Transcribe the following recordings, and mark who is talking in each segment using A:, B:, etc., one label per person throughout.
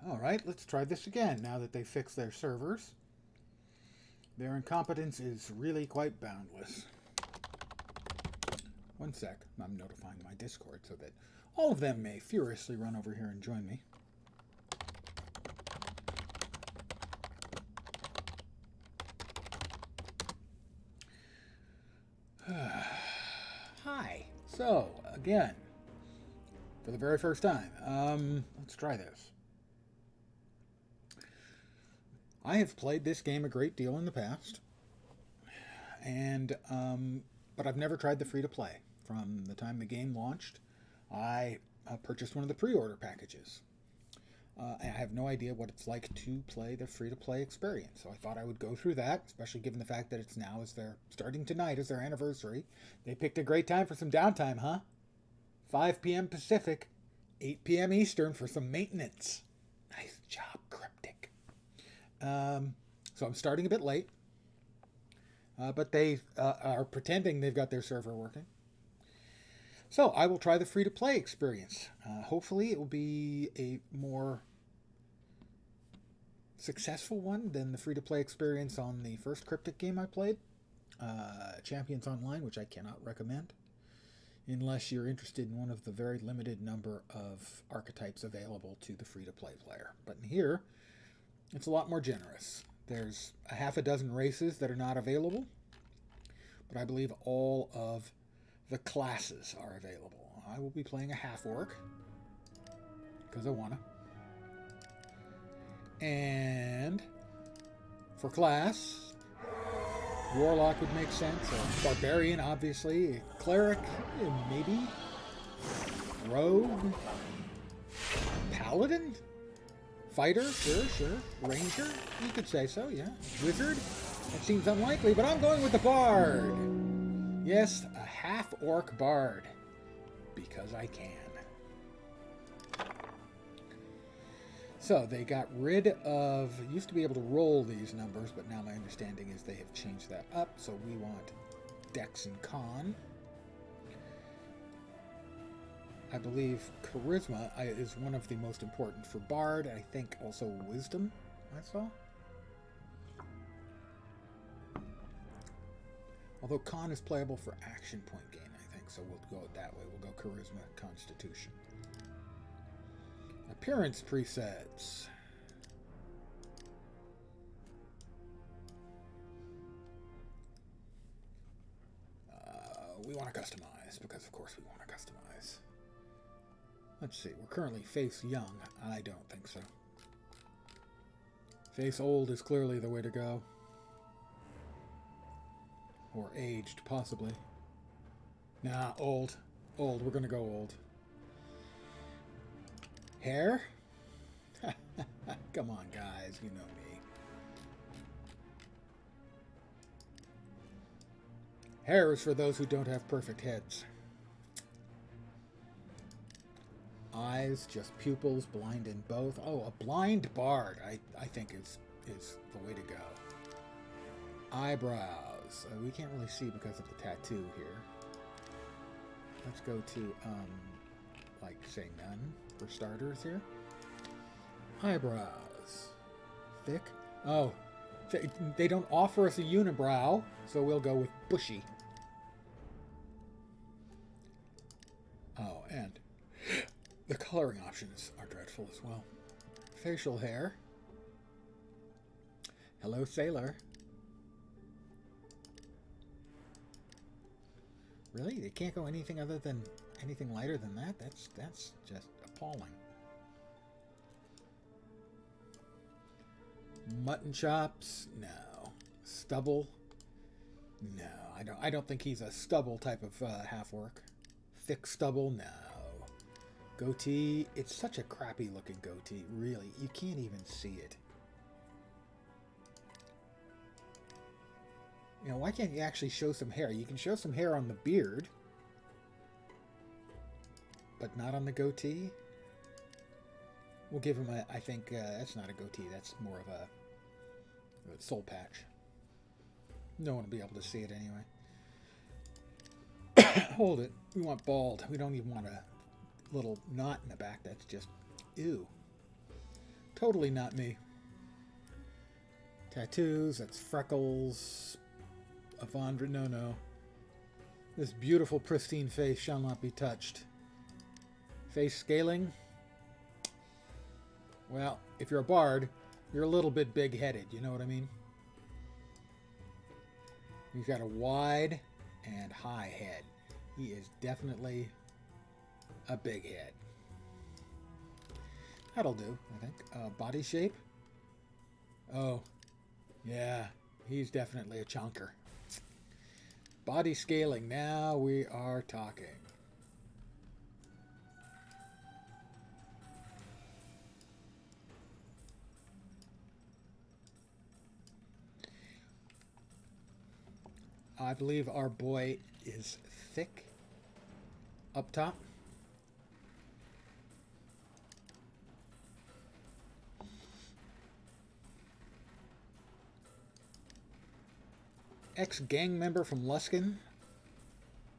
A: Alright, let's try this again now that they fixed their servers. Their incompetence is really quite boundless. One sec, I'm notifying my Discord so that all of them may furiously run over here and join me. Hi. So, again, for the very first time, let's try this. I have played this game a great deal in the past, and but I've never tried the free-to-play. From the time the game launched, I purchased one of the pre-order packages. I have no idea what it's like to play the free-to-play experience, so I thought I would go through that, especially given the fact that it's now, as they're starting tonight, as their anniversary. They picked a great time for some downtime, huh? 5 p.m. Pacific, 8 p.m. Eastern for some maintenance. Nice job, Cryptic. So I'm starting a bit late, but they are pretending they've got their server working. So I will try the free-to-play experience. Hopefully it will be a more successful one than the free-to-play experience on the first Cryptic game I played, Champions Online, which I cannot recommend, unless you're interested in one of the very limited number of archetypes available to the free-to-play player. But in here, it's a lot more generous. There's a half a dozen races that are not available, but I believe all of the classes are available. I will be playing a half-orc, because I wanna. And for class, Warlock would make sense, a Barbarian, obviously, a Cleric, maybe, Rogue, Paladin, Fighter, sure, Ranger, you could say so, yeah. Wizard, that seems unlikely, but I'm going with the Bard. Yes, a half-orc bard, because I can. So they got rid of, used to be able to roll these numbers, but now my understanding is they have changed that up, so we want Dex and Con. I believe Charisma is one of the most important for Bard, I think also Wisdom, I saw. Although Con is playable for action point gain, I think, so we'll go that way. We'll go Charisma, Constitution. Appearance presets. We want to customize, because of course we want to customize. Let's see, we're currently face young. I don't think so. Face old is clearly the way to go. Or aged, possibly. Nah, old. Old, we're gonna go old. Hair? Come on, guys, you know me. Hair is for those who don't have perfect heads. Eyes, just pupils, blind in both. Oh, a blind bard, I think is the way to go. Eyebrows. We can't really see because of the tattoo here. Let's go to, like, say none for starters here. Eyebrows. Thick. Oh, they don't offer us a unibrow, so we'll go with bushy. Oh, and the coloring options are dreadful as well. Facial hair. Hello, sailor. Really? They can't go anything other than anything lighter than that? That's just appalling. Mutton chops? No. Stubble? No. I don't think he's a stubble type of half-orc. Thick stubble? No. Goatee? It's such a crappy looking goatee. Really, you can't even see it. You know, why can't you actually show some hair? You can show some hair on the beard, but not on the goatee. We'll give him a, I think, that's not a goatee. That's more of a soul patch. No one will be able to see it anyway. Hold it. We want bald. We don't even want a little knot in the back. That's just, ew. Totally not me. Tattoos, that's freckles. Avandra, no, no. This beautiful, pristine face shall not be touched. Face scaling. Well, if you're a bard, you're a little bit big-headed, you know what I mean? He's got a wide and high head. He is definitely a big head. That'll do, I think. Body shape. Oh, yeah, he's definitely a chunker. Body scaling, now we are talking. I believe our boy is thick up top. Ex-gang member from Luskin.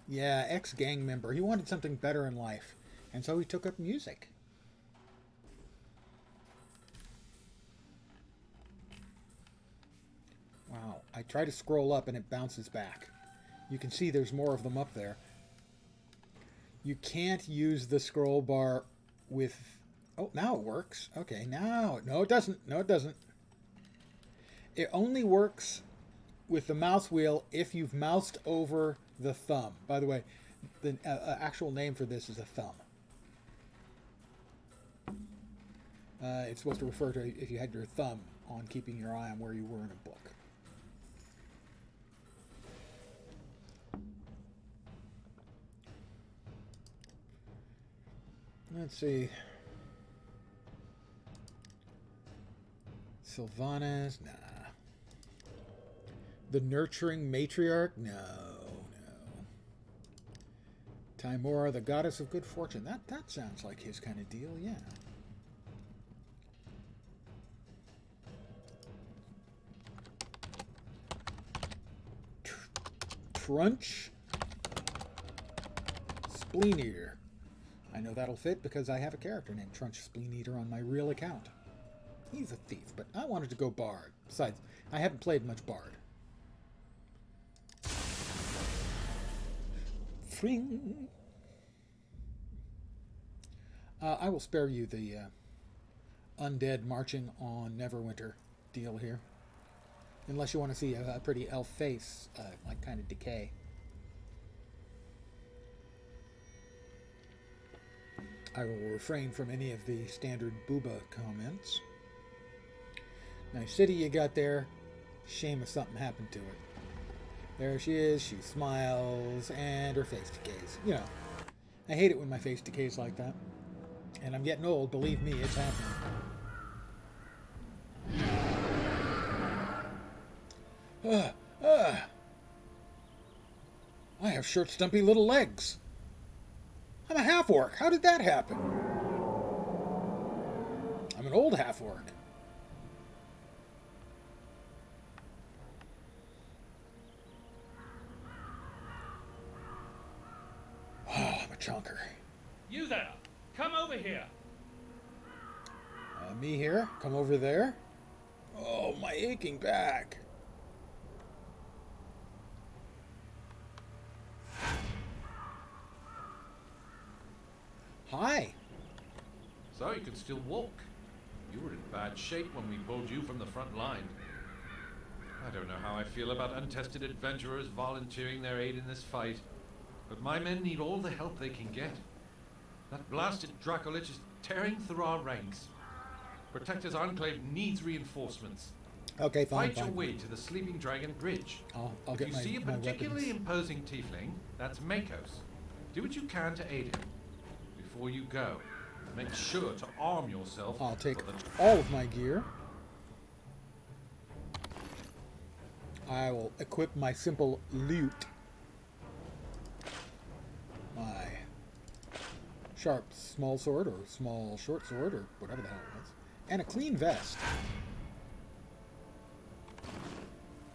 A: Yeah, ex-gang member. He wanted something better in life, and so he took up music. Wow, I try to scroll up and it bounces back. You can see there's more of them up there. You can't use the scroll bar with... Oh, now it works. Okay, now... No, it doesn't. No, it doesn't. It only works with the mouse wheel if you've moused over the thumb. By the way, the actual name for this is a thumb. It's supposed to refer to if you had your thumb on keeping your eye on where you were in a book. Let's see. Sylvanas, nah. The Nurturing Matriarch, no, no. Timora, the Goddess of Good Fortune, that sounds like his kind of deal, yeah. Trunch, Spleen Eater. I know that'll fit because I have a character named Trunch Spleen Eater on my real account. He's a thief, but I wanted to go Bard. Besides, I haven't played much Bard. Fring. I will spare you the undead marching on Neverwinter deal here. Unless you want to see a pretty elf face, like kind of decay. I will refrain from any of the standard booba comments. Nice city you got there. Shame if something happened to it. There she is. She smiles and her face decays. You know, I hate it when my face decays like that. And I'm getting old. Believe me, it's happening. I have short, stumpy little legs. I'm a half-orc. How did that happen? I'm an old half-orc. Oh, I'm a chunker.
B: You there! Come over here!
A: Me here? Come over there? Oh, my aching back. Hi.
B: So you can still walk. You were in bad shape when we pulled you from the front line. I don't know how I feel about untested adventurers volunteering their aid in this fight, but my men need all the help they can get. That blasted Dracolich is tearing through our ranks. Protector's Enclave needs reinforcements.
A: Okay, fine.
B: Fight your way to the Sleeping Dragon Bridge.
A: I'll get
B: if you see a
A: my
B: particularly
A: weapons.
B: imposing tiefling, that's Makos. Do what you can to aid him. Before you go, make sure to arm yourself.
A: I'll take all of my gear. I will equip my simple loot. My sharp small sword or small short sword or whatever the hell it was. And a clean vest.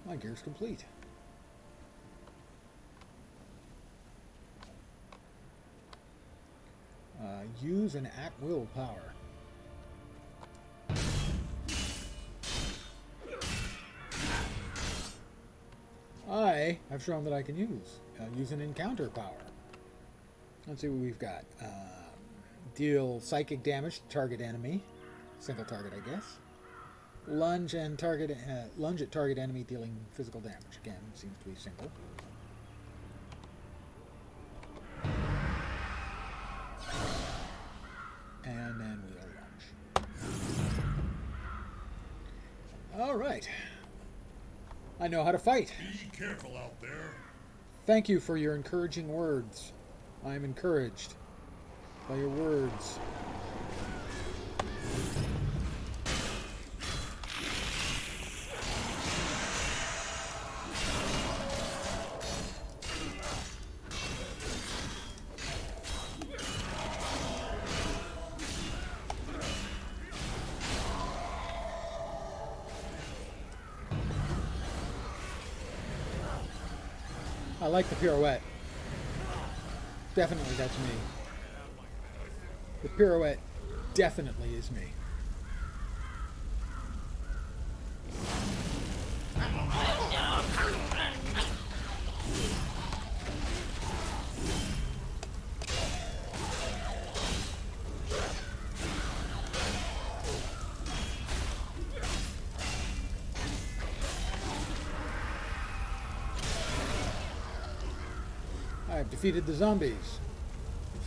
A: My gear's complete. Use an at-will power. I've shown that I can use an encounter power. Let's see what we've got. Deal psychic damage to target enemy. Single target, I guess. Lunge at target enemy, dealing physical damage. Again, seems to be single. And then we'll lunge. All right. I know how to fight.
C: Be careful out there.
A: Thank you for your encouraging words. I am encouraged by your words. I like the pirouette. Definitely that's me. The pirouette definitely is me. I have defeated the zombies.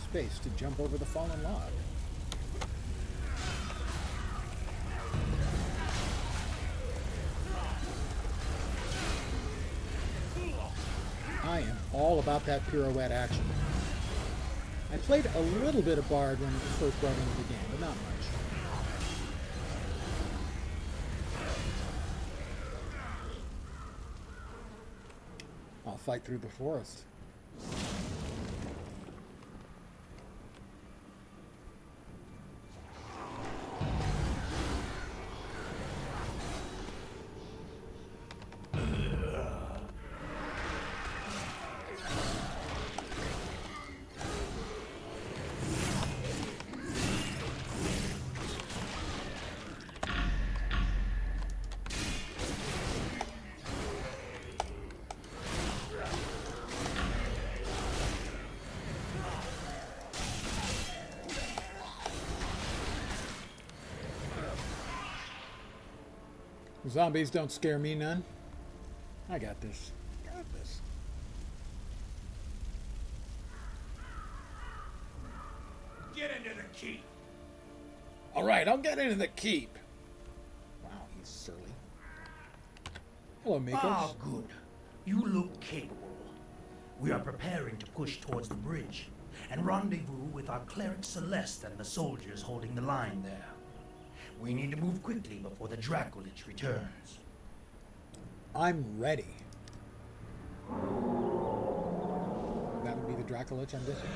A: Space to jump over the fallen log. I am all about that pirouette action. I played a little bit of Bard when it was first brought into the game, but not much. I'll fight through the forest. Zombies don't scare me none. I got this. Got this.
C: Get into the keep.
A: All right, I'll get into the keep. Wow, he's surly. Hello, Mikos.
D: Ah, good. You look capable. We are preparing to push towards the bridge and rendezvous with our cleric Celeste and the soldiers holding the line there. We need to move quickly before the Dracolich returns.
A: I'm ready. That would be the Dracolich, I'm guessing.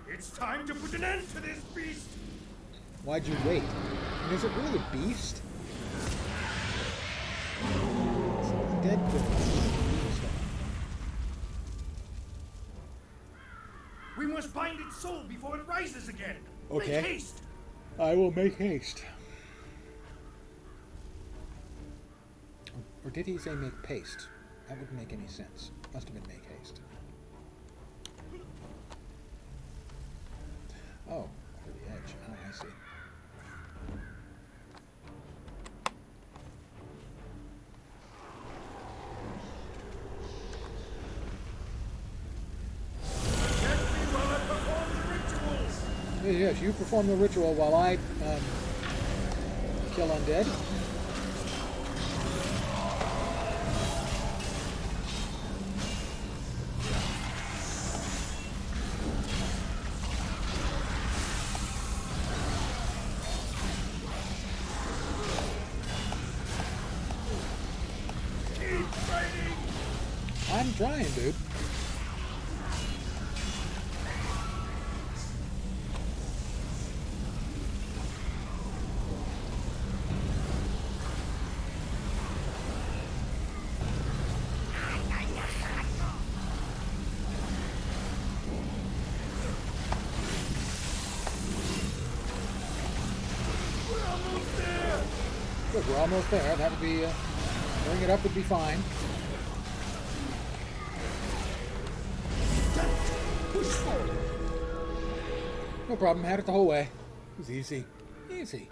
C: It's time to put an end to this beast.
A: Why'd you wait? And is it really a beast? It's a dead criminal.
C: We must bind its soul before it rises again.
A: Okay.
C: Make haste.
A: I will make haste. Or did he say make paste? That wouldn't make any sense. Must have been make haste. Oh, over the edge. Oh, I see. Yes, you perform the ritual while I kill undead.
C: Keep fighting.
A: I'm trying, dude. we're almost there. That would be, bring it up would be fine.
C: Push forward.
A: No problem, had it the whole way. It was easy. Easy.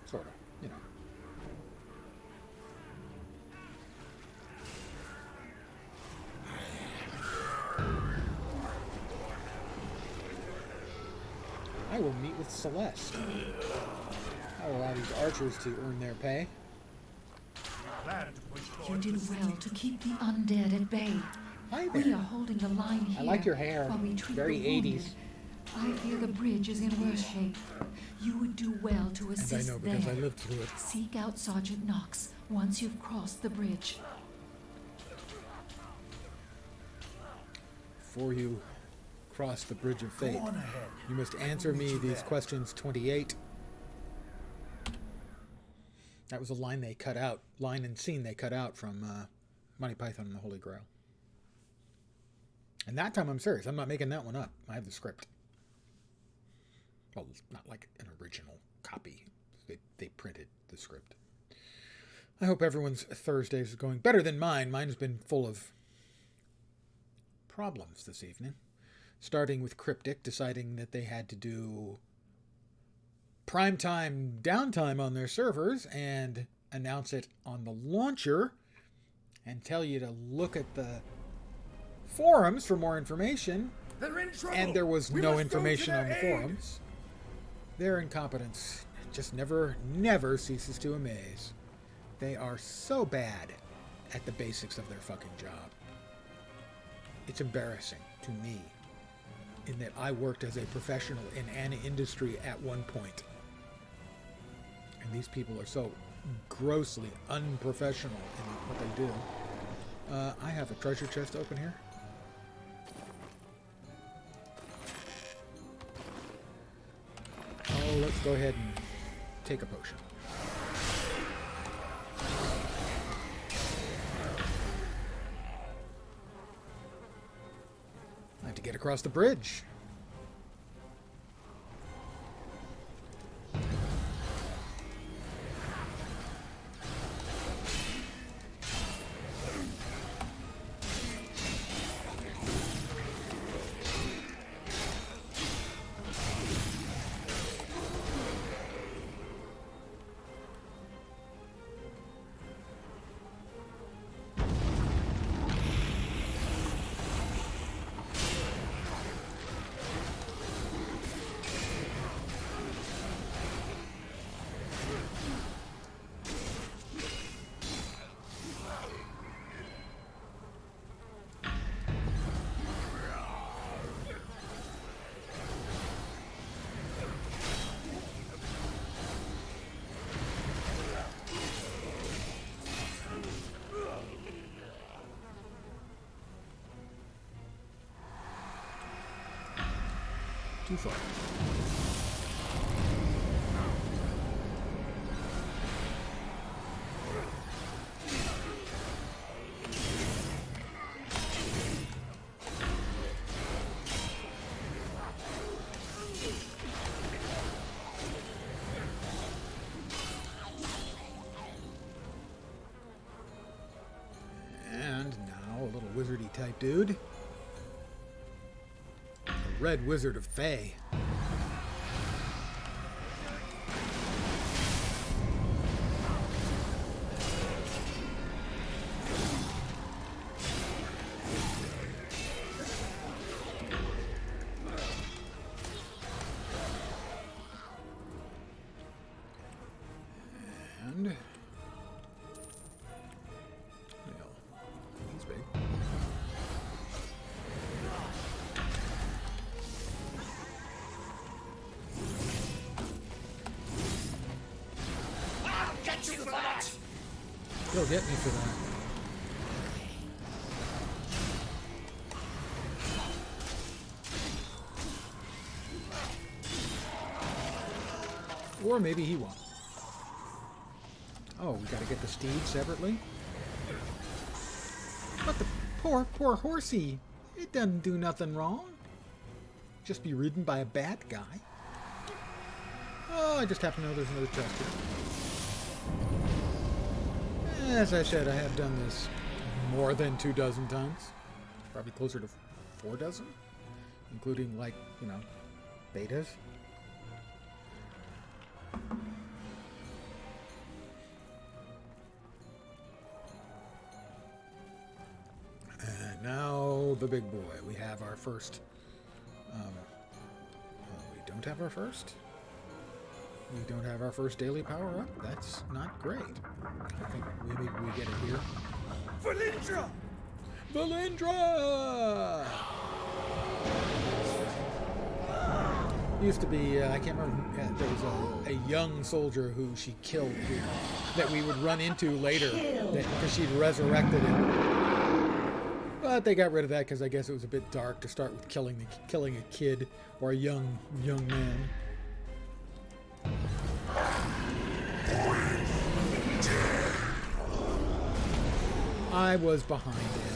A: Sort of, you know. I will meet with Celeste. I will allow these archers to earn their pay.
C: Plan to push
E: You
C: towards
E: did
C: the
E: well to keep the undead at bay.
A: Hi
E: We
A: there.
E: are holding the line here.
A: I like your hair.
E: While we treat
A: Very
E: the wounded.
A: 80s.
E: I fear the bridge is in worse shape. You would do well to
A: And
E: assist
A: I know because
E: there.
A: I lived through it.
E: Seek out Sergeant Knox once you've crossed the bridge.
A: Before you cross the bridge of fate,
D: Go on ahead.
A: you must answer
D: We'll meet
A: me
D: you
A: these
D: there.
A: questions 28. That was a line they cut out, line and scene they cut out from Monty Python and the Holy Grail. And that time I'm serious. I'm not making that one up. I have the script. Well, it's not like an original copy. They printed the script. I hope everyone's Thursday is going better than mine. Mine's been full of problems this evening. Starting with Cryptic deciding that they had to do primetime downtime on their servers and announce it on the launcher and tell you to look at the forums for more information,
C: They're in trouble.
A: and there was
C: We
A: no
C: must go to
A: information
C: their
A: on the
C: aid.
A: forums. Their incompetence just never ceases to amaze. They are so bad at the basics of their fucking job. It's embarrassing to me in that I worked as a professional in an industry at one point. And these people are so grossly unprofessional in what they do. I have a treasure chest open here. Oh, let's go ahead and take a potion. I have to get across the bridge. Too far. And now a little wizardy type dude. The Red Wizard of Fae. And well, he's big.
C: I'll get you for that.
A: He'll get me for that. Or maybe he won't. Oh, we gotta get the steed separately? But the poor horsey. It doesn't do nothing wrong. Just be ridden by a bad guy. Oh, I just happen to know there's another chest here. As I said, I have done this more than 24 times. Probably closer to 4 dozen, including, like, you know, betas. And now the big boy. We have our first. We don't have our first. We don't have our first daily power up. That's not great. I think maybe we get it here.
C: Valindra!
A: Valindra! Used to be, I can't remember, there was a young soldier who she killed here that we would run into later because she'd resurrected him. But they got rid of that because I guess it was a bit dark to start with killing a kid or a young man. I was behind him.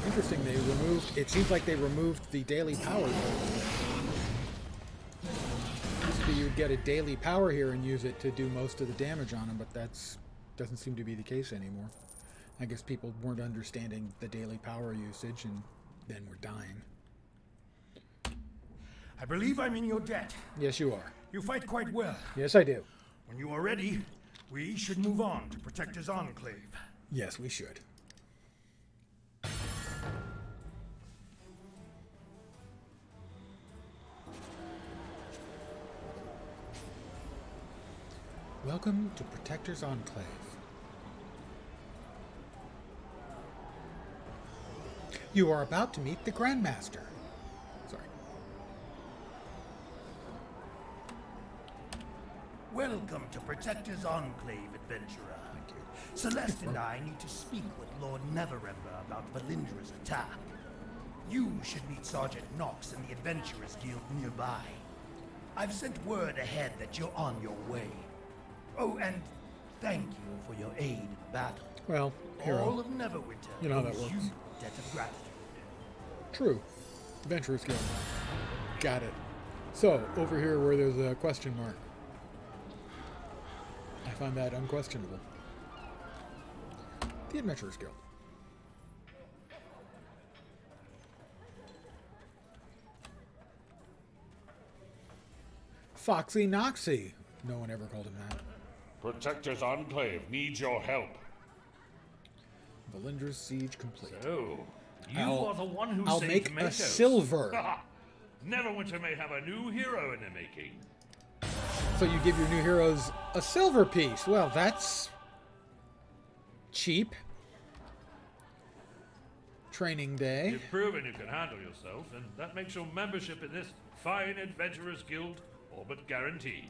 A: Interesting, it seems like they removed the daily power. Used to be you would get a daily power here and use it to do most of the damage on them, but doesn't seem to be the case anymore. I guess people weren't understanding the daily power usage and then were dying.
C: I believe I'm in your debt.
A: Yes, you are.
C: You fight quite well.
A: Yes, I do.
C: When you are ready, we should move on to Protector's Enclave.
A: Yes, we should. Welcome to Protector's Enclave. You are about to meet the Grandmaster. Sorry.
D: Welcome to Protector's Enclave, adventurer.
A: Thank you.
D: Celeste and I need to speak with Lord Neverwinter about Valindra's attack. You should meet Sergeant Knox in the Adventurers Guild nearby. I've sent word ahead that you're on your way. Oh, and thank you for your aid in battle.
A: Well, hero.
D: All of Neverwinter
A: You know how that
D: owes
A: works.
D: you a debt of gratitude.
A: True. Adventurers Guild. Got it. So, over here where there's a question mark. I find that unquestionable. The Adventurers Guild. Foxy Noxy. No one ever called him that.
F: Protector's Enclave needs your help.
A: Valindra's siege complete.
F: So, you
A: I'll-
F: are the one who
A: I'll
F: saved
A: make a
F: Matos.
A: silver.
F: Neverwinter may have a new hero in the making.
A: So you give your new heroes a silver piece. Well, that's cheap. Training day.
F: You've proven you can handle yourself, and that makes your membership in this fine Adventurers Guild all but guaranteed.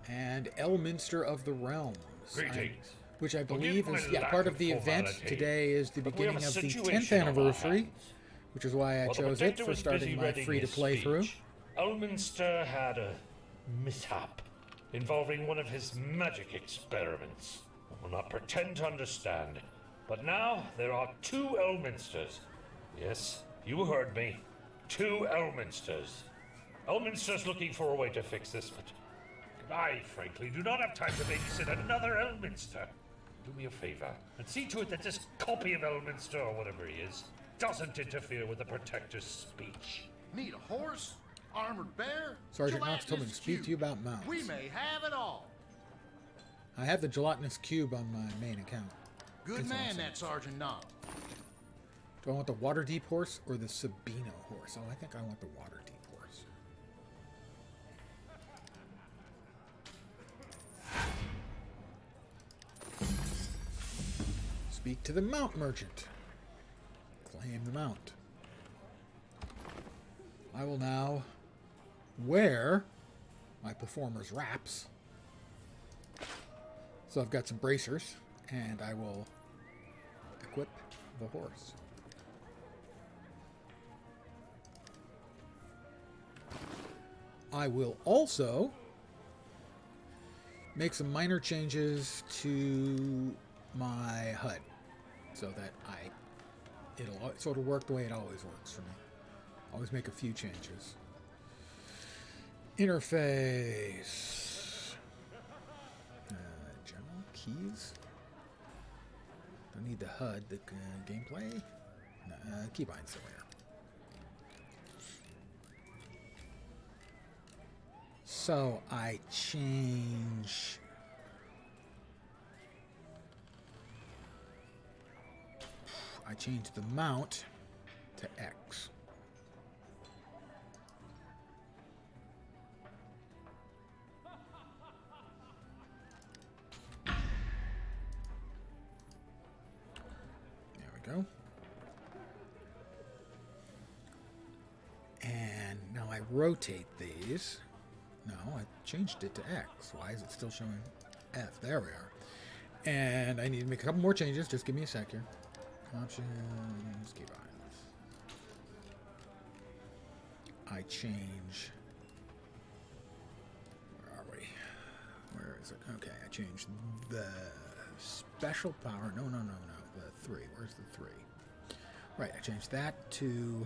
A: And Elminster of the Realms.
F: Greetings.
A: Which I
F: Forgive
A: believe
F: my
A: is,
F: lack
A: part of
F: of
A: the event
F: formality,
A: today is the
F: but we have
A: beginning
F: a
A: of the
F: situation
A: 10th
F: on our
A: anniversary,
F: hands.
A: which is why I
F: While the
A: chose it
F: Protector
A: for
F: was
A: starting
F: busy
A: my
F: reading
A: free to
F: his
A: play through.
F: speech, Elminster had a mishap involving one of his magic experiments. I will not pretend to understand, but now there are 2 Elminsters. Yes, you heard me. 2 Elminsters. Elminster's looking for a way to fix this, but I frankly do not have time to babysit another Elminster. Do me a favor and see to it that this copy of Elminster, or whatever he is, doesn't interfere with the Protector's speech.
G: Need a horse? Armored bear?
A: Sergeant Knox told me to
G: gelatinous
A: speak to you
G: cube.
A: about mounts.
G: We may have it all.
A: I have the gelatinous cube on my main account.
G: Good
A: It's
G: man,
A: awesome.
G: that Sergeant Knox.
A: Do I want the Waterdeep horse or the Sabino horse? Oh, I think I want the Waterdeep horse. Speak to the mount merchant. Claim the mount. I will now wear my performer's wraps. So I've got some bracers, and I will equip the horse. I will also make some minor changes to my HUD so that it'll sort of work the way it always works for me. Always make a few changes. Interface. General keys. Don't need the HUD. The gameplay. Keybinds somewhere. So I changed the mount to X. There we go. And now I rotate these. No, I changed it to X. Why is it still showing F? There we are. And I need to make a couple more changes. Just give me a sec here. Options, keybinds. I change. Where are we? Where is it? Okay, I changed the special power. No. The 3. Where's the 3? Right, I changed that to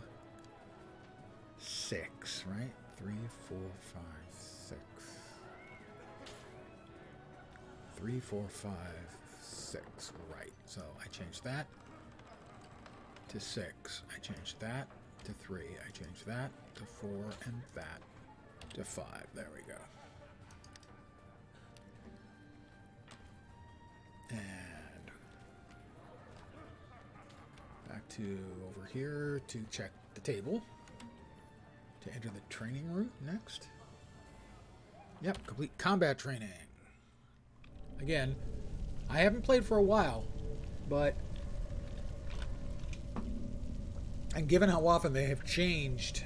A: 6, right? 3, 4, 5, 6. 3, 4, 5, 6. Right. So I changed that to 6. I changed that to 3. I changed that to 4 and that to 5. There we go. And back to over here to check the table. To enter the training room next. Yep, complete combat training. Again, I haven't played for a while, but and given how often they have changed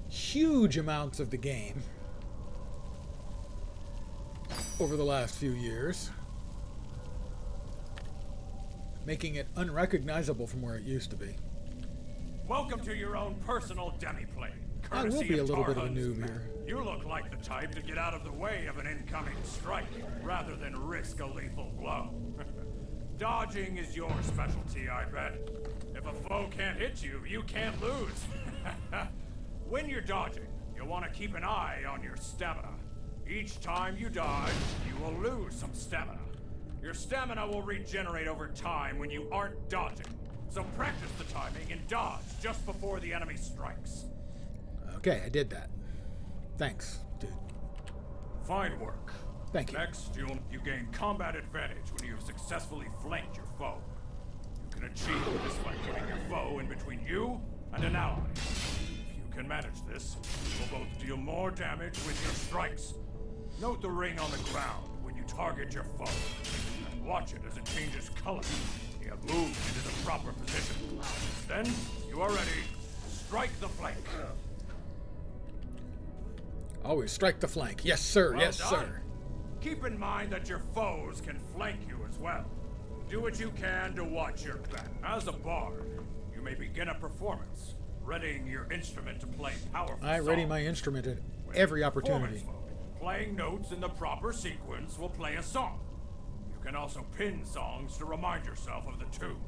A: huge amounts of the game over the last few years, making it unrecognizable from where it used to be.
C: Welcome to your own personal demiplane.
A: I will be a little bit of a noob here.
C: You look like the type to get out of the way of an incoming strike, rather than risk a lethal blow. Dodging is your specialty, I bet. If a foe can't hit you, you can't lose. When you're dodging, you'll want to keep an eye on your stamina. Each time you dodge, you will lose some stamina. Your stamina will regenerate over time when you aren't dodging. So practice the timing and dodge just before the enemy strikes.
A: Okay, I did that. Thanks, dude.
C: Fine work.
A: Thank you.
C: Next, you gain combat advantage when you have successfully flanked your foe. You can achieve this by putting your foe in between you and an ally. If you can manage this, you will both deal more damage with your strikes. Note the ring on the ground when you target your foe. And watch it as it changes color. You have moved into the proper position. Then, you are ready. Strike the flank.
A: Always strike the flank. Yes, sir.
C: Well
A: yes,
C: done.
A: sir.
C: Keep in mind that your foes can flank you as well. Do what you can to watch your back. As a bard, you may begin a performance, readying your instrument to play powerful
A: I ready
C: songs.
A: my instrument at
C: With
A: every opportunity.
C: performance mode, playing notes in the proper sequence will play a song. You can also pin songs to remind yourself of the tune,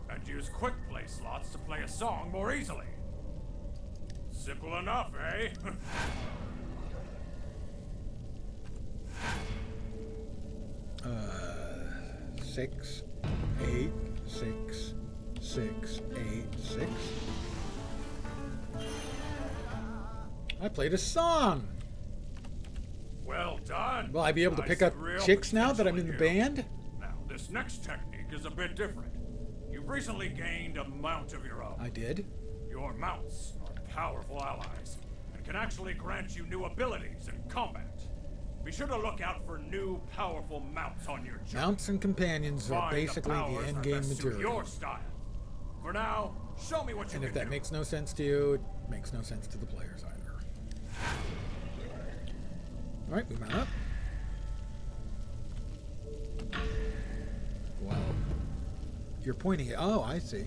C: and use quick play slots to play a song more easily. Simple enough, eh?
A: 6, 8, 6, 6, 8, 6. I played a song.
C: Well done.
A: Will I be able to
C: I
A: pick
C: see
A: up
C: real
A: chicks now that I'm in the
C: potential here.
A: band?
C: Now, this next technique is a bit different. You've recently gained a mount of your own.
A: I did.
C: Your mounts are powerful allies and can actually grant you new abilities in combat. Be sure to look out for new powerful mounts on your journey.
A: Mounts and companions are
C: Find
A: basically the
C: powers that
A: endgame
C: best suit
A: material.
C: your style. For now, show me what you
A: And
C: can
A: if that
C: do.
A: makes no sense to you, it makes no sense to the players either. Alright, we mount up. Wow. You're pointing at... Oh, I see.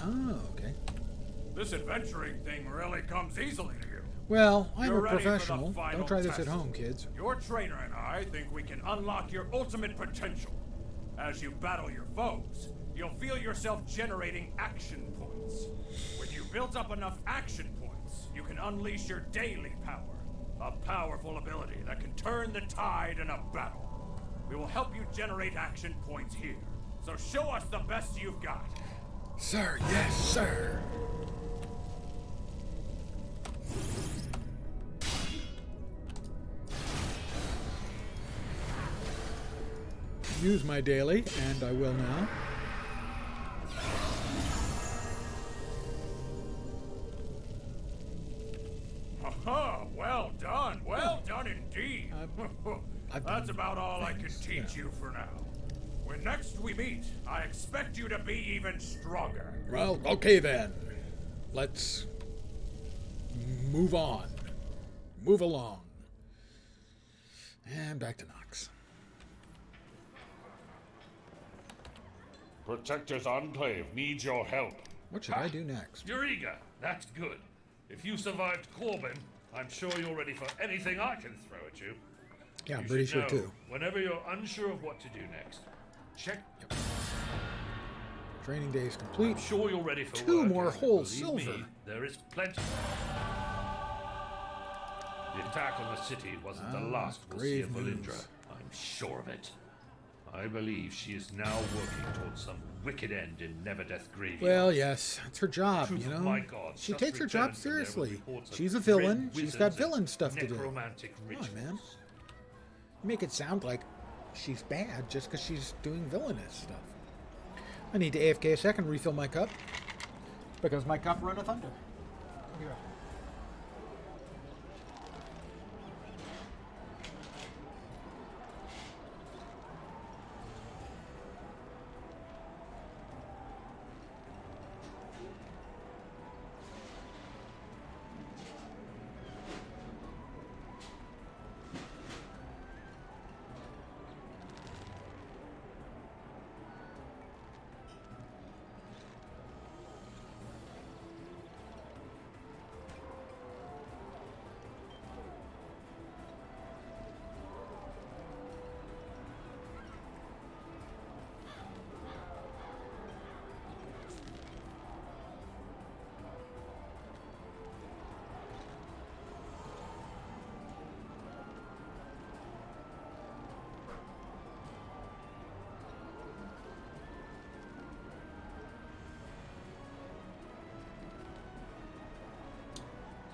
A: Oh, okay.
C: This adventuring thing really comes easily to you.
A: Well, I'm
C: You're
A: a
C: ready for the
A: professional.
C: final
A: Don't try this at
C: test.
A: home, kids.
C: Your trainer and I think we can unlock your ultimate potential. As you battle your foes, you'll feel yourself generating action points. When you build up enough action points, you can unleash your daily power. A powerful ability that can turn the tide in a battle. We will help you generate action points here. So show us the best you've got.
A: Sir, yes, sir. Use my daily, and I will now.
C: Haha, well done. Well done indeed. That's about all I can teach you for now. When next we meet, I expect you to be even stronger.
A: Well, okay then. Let's move on. Move along. And back to Nox.
F: Protector's Enclave needs your help.
A: What should I do next?
F: You're eager. That's good. If you survived Corbin, I'm sure you're ready for anything I can throw at you.
A: Yeah, I'm
F: You
A: pretty
F: should
A: sure
F: know,
A: too.
F: Whenever you're unsure of what to do next, check.
A: Training day is complete.
F: I'm sure you're ready for
A: Two
F: work,
A: more
F: and
A: whole
F: believe
A: silver.
F: Me, there is plenty. The attack on the city wasn't the last we'll see of
A: grave
F: Valindra.
A: news.
F: I'm sure of it. I believe she is now working towards some wicked end in Neverdeath Graveyard.
A: Well, yes, it's her job,
F: Truth
A: you
F: of
A: know.
F: my God,
A: She
F: just
A: takes her job
F: returned from there with
A: seriously.
F: reports of
A: She's a
F: red
A: villain. She's
F: wizards
A: got
F: and
A: villain stuff to do.
F: necromantic rituals.
A: Come on, man. You make it sound like she's bad just because she's doing villainous stuff. I need to AFK a second, refill my cup, because my cup runneth under. Here.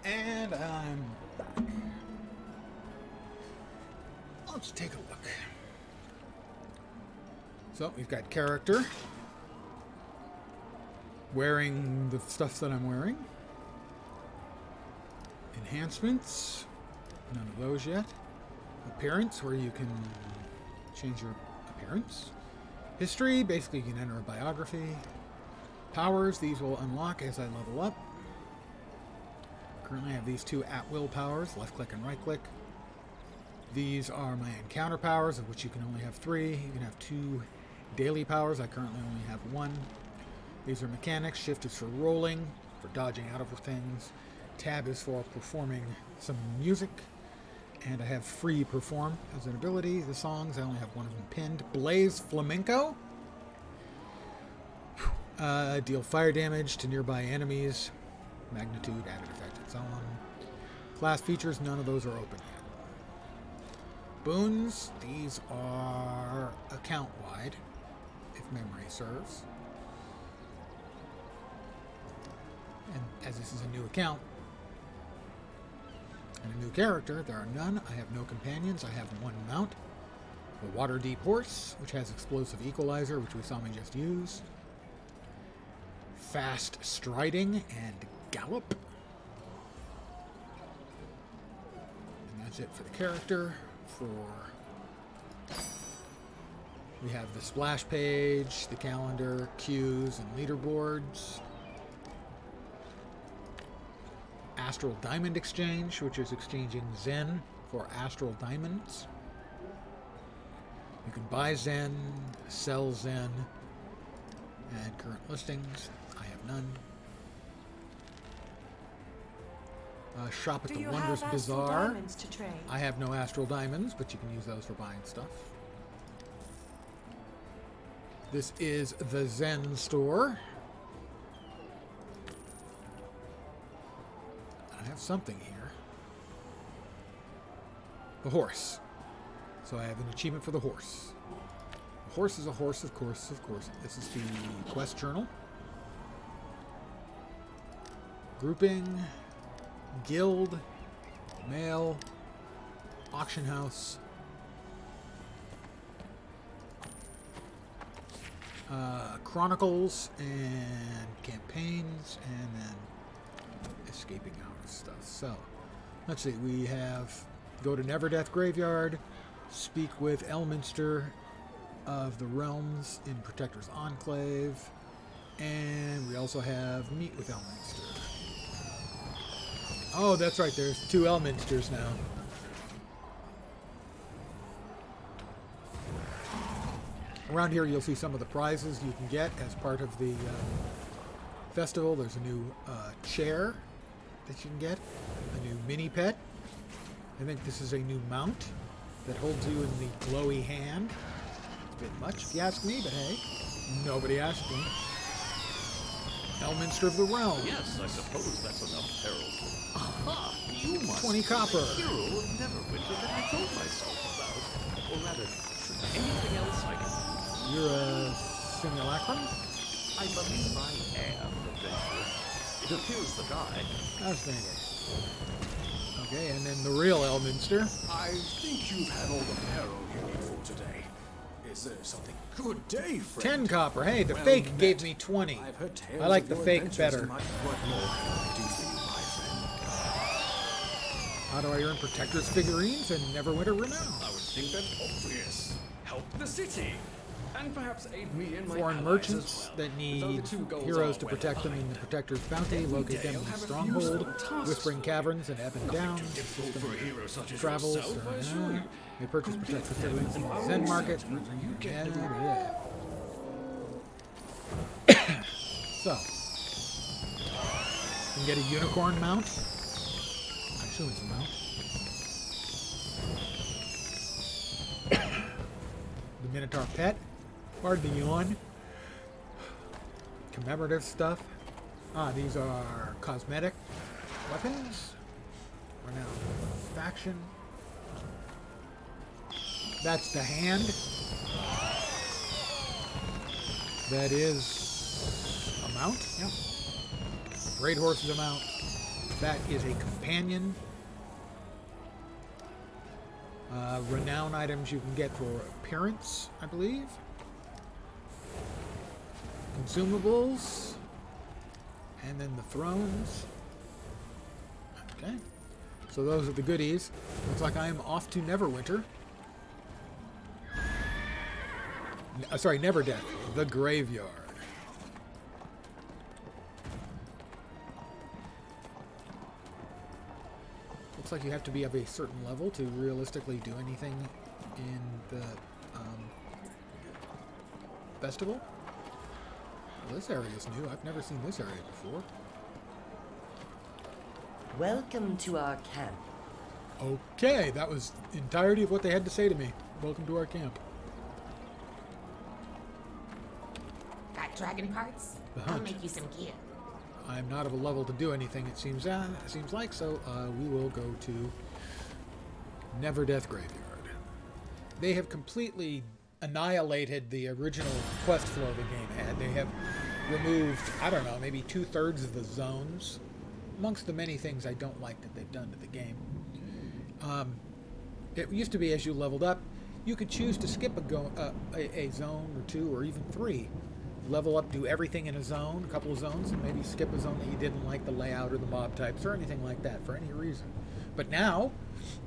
A: And I'm back. Let's take a look. So we've got character wearing the stuff that I'm wearing. Enhancements, none of those yet. Appearance, where you can change your appearance. History, basically you can enter a biography. Powers, these will unlock as I level up. Currently I have these two at-will powers, left-click and right-click. These are my encounter powers, of which you can only have 3. You can have 2 daily powers. I currently only have 1. These are mechanics. Shift is for rolling, for dodging out of things. Tab is for performing some music. And I have free perform as an ability. The songs, I only have one of them pinned. Blaze Flamenco. Deal fire damage to nearby enemies. Magnitude, added effect, and so on. Class features, none of those are open yet. Boons, these are account-wide, if memory serves. And as this is a new account, and a new character, there are none. I have no companions. I have 1 mount. The Water Deep Horse, which has Explosive Equalizer, which we saw me just use. Fast Striding and Gallop. And that's it for the character. We have the splash page, the calendar, queues, and leaderboards. Astral Diamond Exchange, which is exchanging Zen for Astral Diamonds. You can buy Zen, sell Zen, and current listings. I have none. Shop at
H: Do
A: the
H: you
A: Wondrous
H: have astral
A: Bazaar.
H: diamonds to trade?
A: I have no astral diamonds, but you can use those for buying stuff. This is the Zen store. I have something here. The horse. So I have an achievement for the horse. The horse is a horse, of course, of course. This is the quest journal. Grouping, guild, mail, auction house, chronicles, and campaigns, and then escaping out of stuff. So, let's see. We have go to Neverdeath Graveyard, speak with Elminster of the Realms in Protector's Enclave, and we also have meet with Elminster. Oh, that's right. There's 2 Elminsters now. Around here, you'll see some of the prizes you can get as part of the festival. There's a new chair that you can get, a new mini pet. I think this is a new mount that holds you in the glowy hand. It's a bit much, if you ask me, but hey, nobody asked me. Elminster of the Realm.
I: Yes, I suppose that's enough herald. Aha! You must
A: 20 copper.
I: be the hero of Neverwinter that I told myself about. Or rather, anything else I can...
A: You're a simulacrum?
I: I believe I am an adventurer. It appears that
A: Fascinating. Okay, and then the real Elminster.
J: I think you've had all the marrow you need for today. Is there something? Good day, friend.
A: 10 copper. Hey, the
J: Well
A: fake
J: met.
A: gave me 20.
J: I've heard tales
A: I like
J: of
A: the
J: your
A: fake
J: adventures
A: better.
J: in my- What more can I do for you, my friend?
A: How do I earn Protector's figurines and Neverwinter renown?
J: I would think that's obvious. Help the city. And perhaps aid me in my
A: Foreign
J: allies
A: merchants
J: as well.
A: that
J: Though
A: need
J: the two goals
A: heroes
J: are
A: to
J: well
A: protect them in
J: aligned.
A: the Protector's bounty,
J: Every
A: locate
J: day
A: them
J: I'll
A: in the
J: have a few
A: stronghold,
J: small tasks
A: Whispering
J: for you.
A: Caverns and Ebb and
J: Nothing
A: Down,
J: too difficult for a hero such as
A: travels,
J: yourself, I assure you.
A: they purchase Protector's
J: Complete
A: figurines in
J: them
A: the
J: with
A: Zen
J: our
A: Market.
J: own centers, you get
A: Yeah,
J: them.
A: yeah. So, you can get a unicorn mount. I assume it's a mount. The Minotaur pet. Pardon the yawn. Commemorative stuff. These are cosmetic weapons. Renowned faction. That's the hand. That is a mount. Yep. Great horse is a mount. That is a companion. Renown items you can get for appearance, I believe. Consumables. And then the thrones. Okay. So those are the goodies. Looks like I am off to Neverwinter. Sorry, Neverdeath. The Graveyard. Looks like you have to be of a certain level to realistically do anything in the festival. Well, this area is new. I've never seen this area before.
K: Welcome to our camp.
A: Okay, that was the entirety of what they had to say to me. Welcome to our camp.
L: Got dragon parts?
A: The
L: I'll
A: hunt.
L: make you some gear.
A: I'm not of a level to do anything, it seems like, so we will go to Neverdeath Graveyard. They have completely annihilated the original quest flow the game had. They have removed, I don't know, maybe 2/3 of the zones, amongst the many things I don't like that they've done to the game. It used to be as you leveled up, you could choose to skip a zone or 2 or even 3. Level up, do everything in a zone, a couple of zones, and maybe skip a zone that you didn't like the layout or the mob types or anything like that for any reason. But now,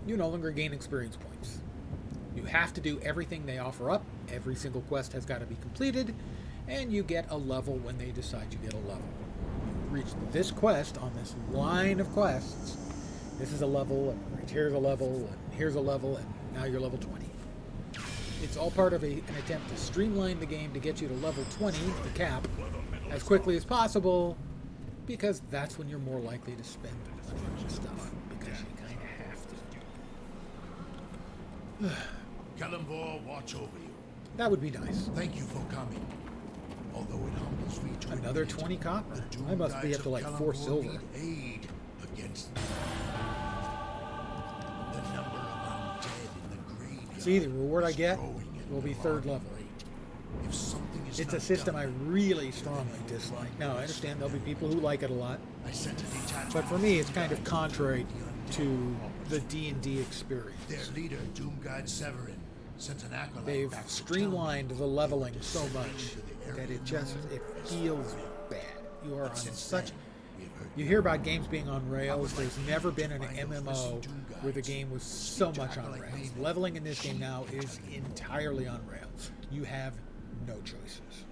A: you no longer gain experience points. You have to do everything they offer up. Every single quest has got to be completed, and you get a level when they decide you get a level. You reach this quest on this line of quests. This is a level, and here's a level, and here's a level, and now you're level 20. It's all part of an attempt to streamline the game to get you to level 20, the cap, as quickly as possible, because that's when you're more likely to spend stuff because you kind of have to.
J: Kellenvor watch over you.
A: That would be nice.
J: Thank you for coming. Although it humbles me to
A: Another
J: admit,
A: 20 copper.
J: the Doom
A: I must be
J: Guides
A: up to
J: of
A: like 4
J: Kellenvor
A: silver.
J: need aid against the number of undead in the graveyard.
A: See, the reward I
J: is
A: get
J: growing at
A: will
J: an
A: be 3rd
J: alarming
A: level.
J: rate. If something is
A: It's a
J: not
A: system
J: done,
A: I really strongly dislike. Now, I understand there'll be people who like it a lot,
J: I sent a detachment
A: but for me, it's
J: of
A: kind of
J: Doom Guides
A: contrary
J: the
A: to
J: undead
A: the D&D experience.
J: Their leader, Doom Guide Severin, sent an acolyte
A: They've
J: back to
A: streamlined
J: town
A: the leveling
J: to
A: so
J: send
A: much
J: into the
A: that
J: area
A: it just
J: known
A: it
J: as
A: feels
J: Neverwinter.
A: bad. You are on
J: Since
A: such.
J: then, we have heard
A: You hear about games being on rails.
J: would like
A: There's
J: you
A: never
J: to
A: been an
J: find those
A: MMO
J: missing Doom
A: where the
J: Guides.
A: game was so
J: Speak to
A: much on
J: Acolyte
A: rails.
J: Maven.
A: Leveling in this game
J: She
A: now
J: can
A: is
J: tell you.
A: entirely on rails. You have no choices.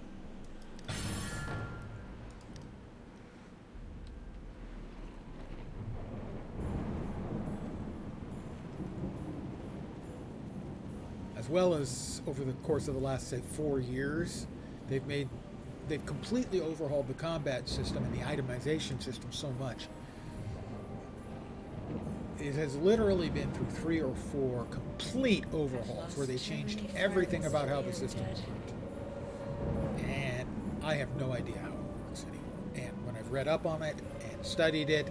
A: As well as over the course of the last, say, 4 years, they've completely overhauled the combat system and the itemization system so much. It has literally been through 3 or 4 complete overhauls where they changed everything about how the system worked. And I have no idea how it works anymore. And when I've read up on it and studied it,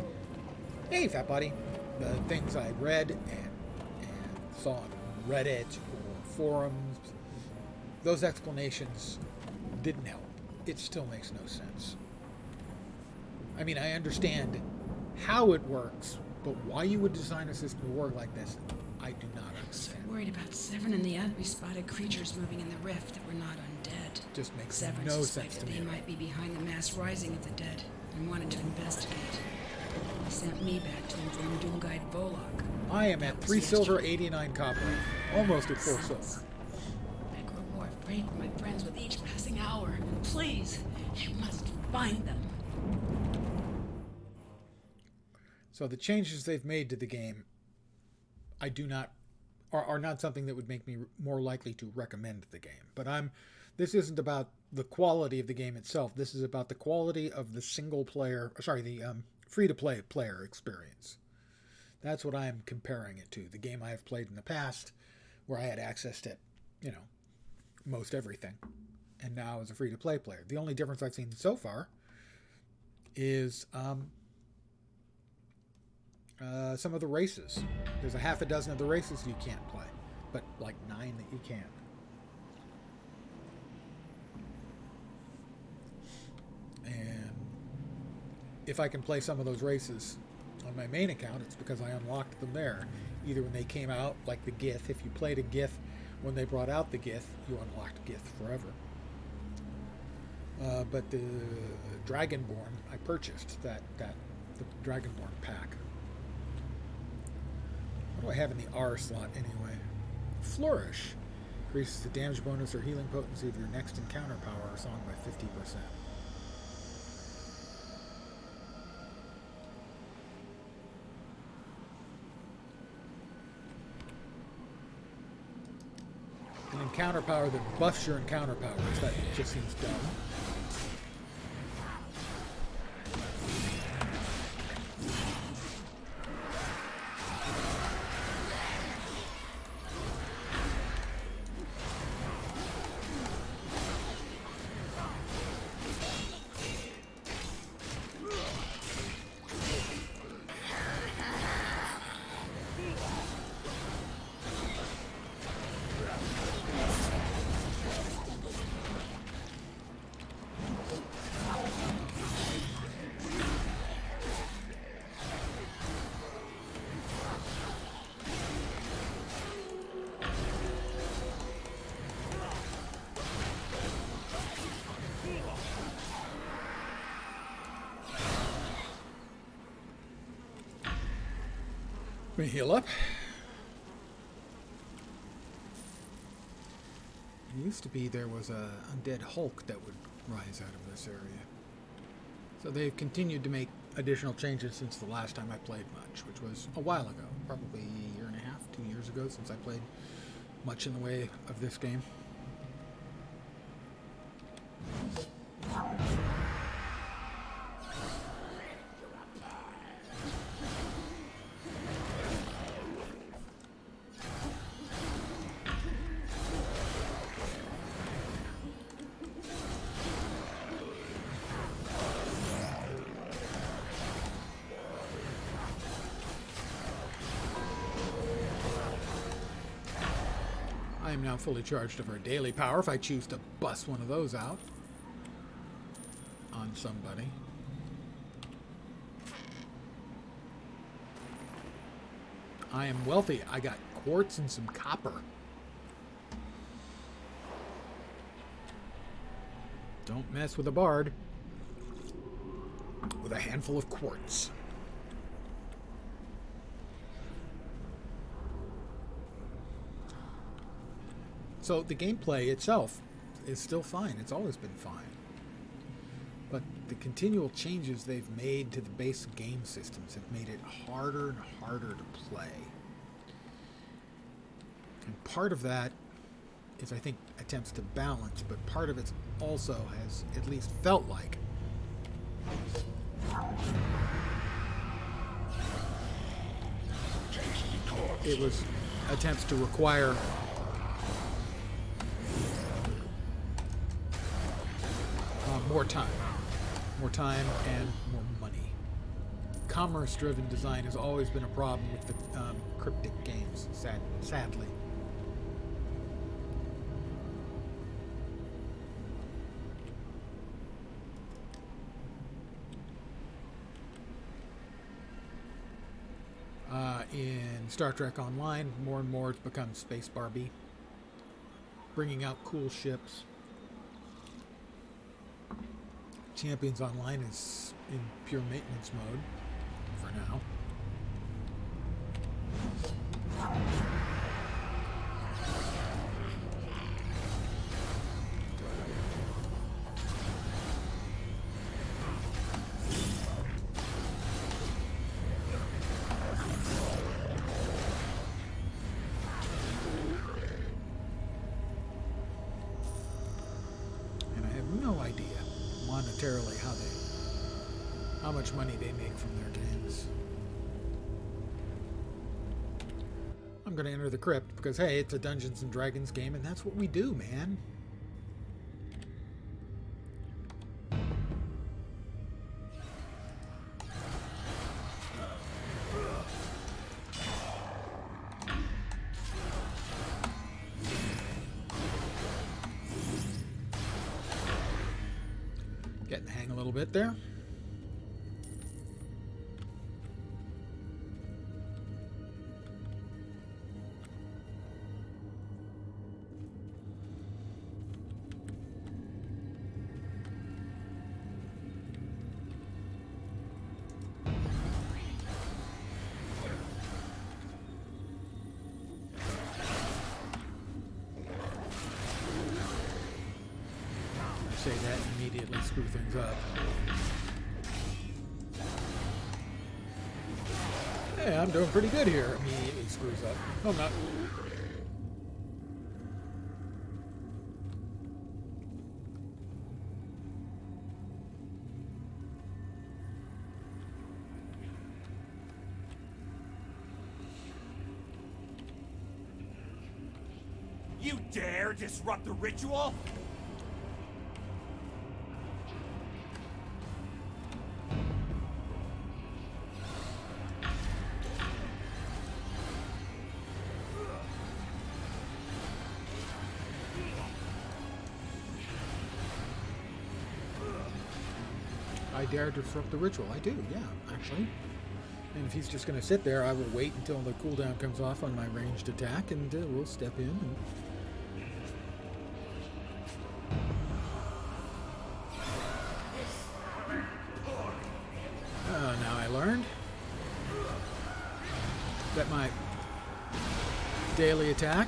A: hey, fat buddy, the things I read and saw on Reddit or forums, those explanations didn't help. It still makes no sense. I mean, I understand how it works, but why you would design a system to work like this, I do not understand.
H: Worried about Severin and the others. We spotted creatures moving in the rift that were not undead.
A: Just makes
H: Severin
A: no sense
H: suspected
A: to
H: they
A: me.
H: might be behind the mass rising of the dead and wanted to investigate. He sent me back to inform Doom Guide Volok.
A: I am at 3 silver, 89 copper, almost at 4 silver.
H: I grow more afraid for my friends with each passing hour. Please, you must find them.
A: So the changes they've made to the game, I do not, are not something that would make me more likely to recommend the game. But this isn't about the quality of the game itself. This is about the quality of the free-to-play player experience. That's what I am comparing it to. The game I have played in the past, where I had access to, most everything, and now as a free-to-play player. The only difference I've seen so far is some of the races. There's a half a dozen of the races you can't play, but like 9 that you can. And if I can play some of those races on my main account, it's because I unlocked them there. Either when they came out, like the Gith. If you played a Gith when they brought out the Gith, you unlocked Gith forever. But the Dragonborn, I purchased the Dragonborn pack. What do I have in the R slot anyway? Flourish. Increases the damage bonus or healing potency of your next encounter power or song by 50%. An encounter power that buffs your encounter powers. That just seems dumb. Let me heal up. It used to be there was a undead Hulk that would rise out of this area. So they've continued to make additional changes since the last time I played much, which was a while ago, probably a year and a half, 2 years ago since I played much in the way of this game. I am now fully charged of our daily power if I choose to bust one of those out on somebody. I am wealthy. I got quartz and some copper. Don't mess with a bard with a handful of quartz. So the gameplay itself is still fine. It's always been fine. But the continual changes they've made to the base game systems have made it harder and harder to play. And part of that is, I think, attempts to balance, but part of it also has at least felt like it was attempts to require more time and more money. Commerce-driven design has always been a problem with the cryptic games, sadly. In Star Trek Online, more and more it's become Space Barbie, bringing out cool ships. Champions Online is in pure maintenance mode for now. And I have no idea monetarily how much money they make from their games. I'm going to enter the crypt because, hey, it's a Dungeons and Dragons game, and that's what we do, man. Getting the hang a little bit there. Say that and immediately screw things up. Hey, I'm doing pretty good here. Immediately screws up. No, I'm not.
C: You dare disrupt the ritual?
A: I dare disrupt the ritual. I do, yeah, actually. And if he's just going to sit there, I will wait until the cooldown comes off on my ranged attack, and we'll step in. And... now I learned that my daily attack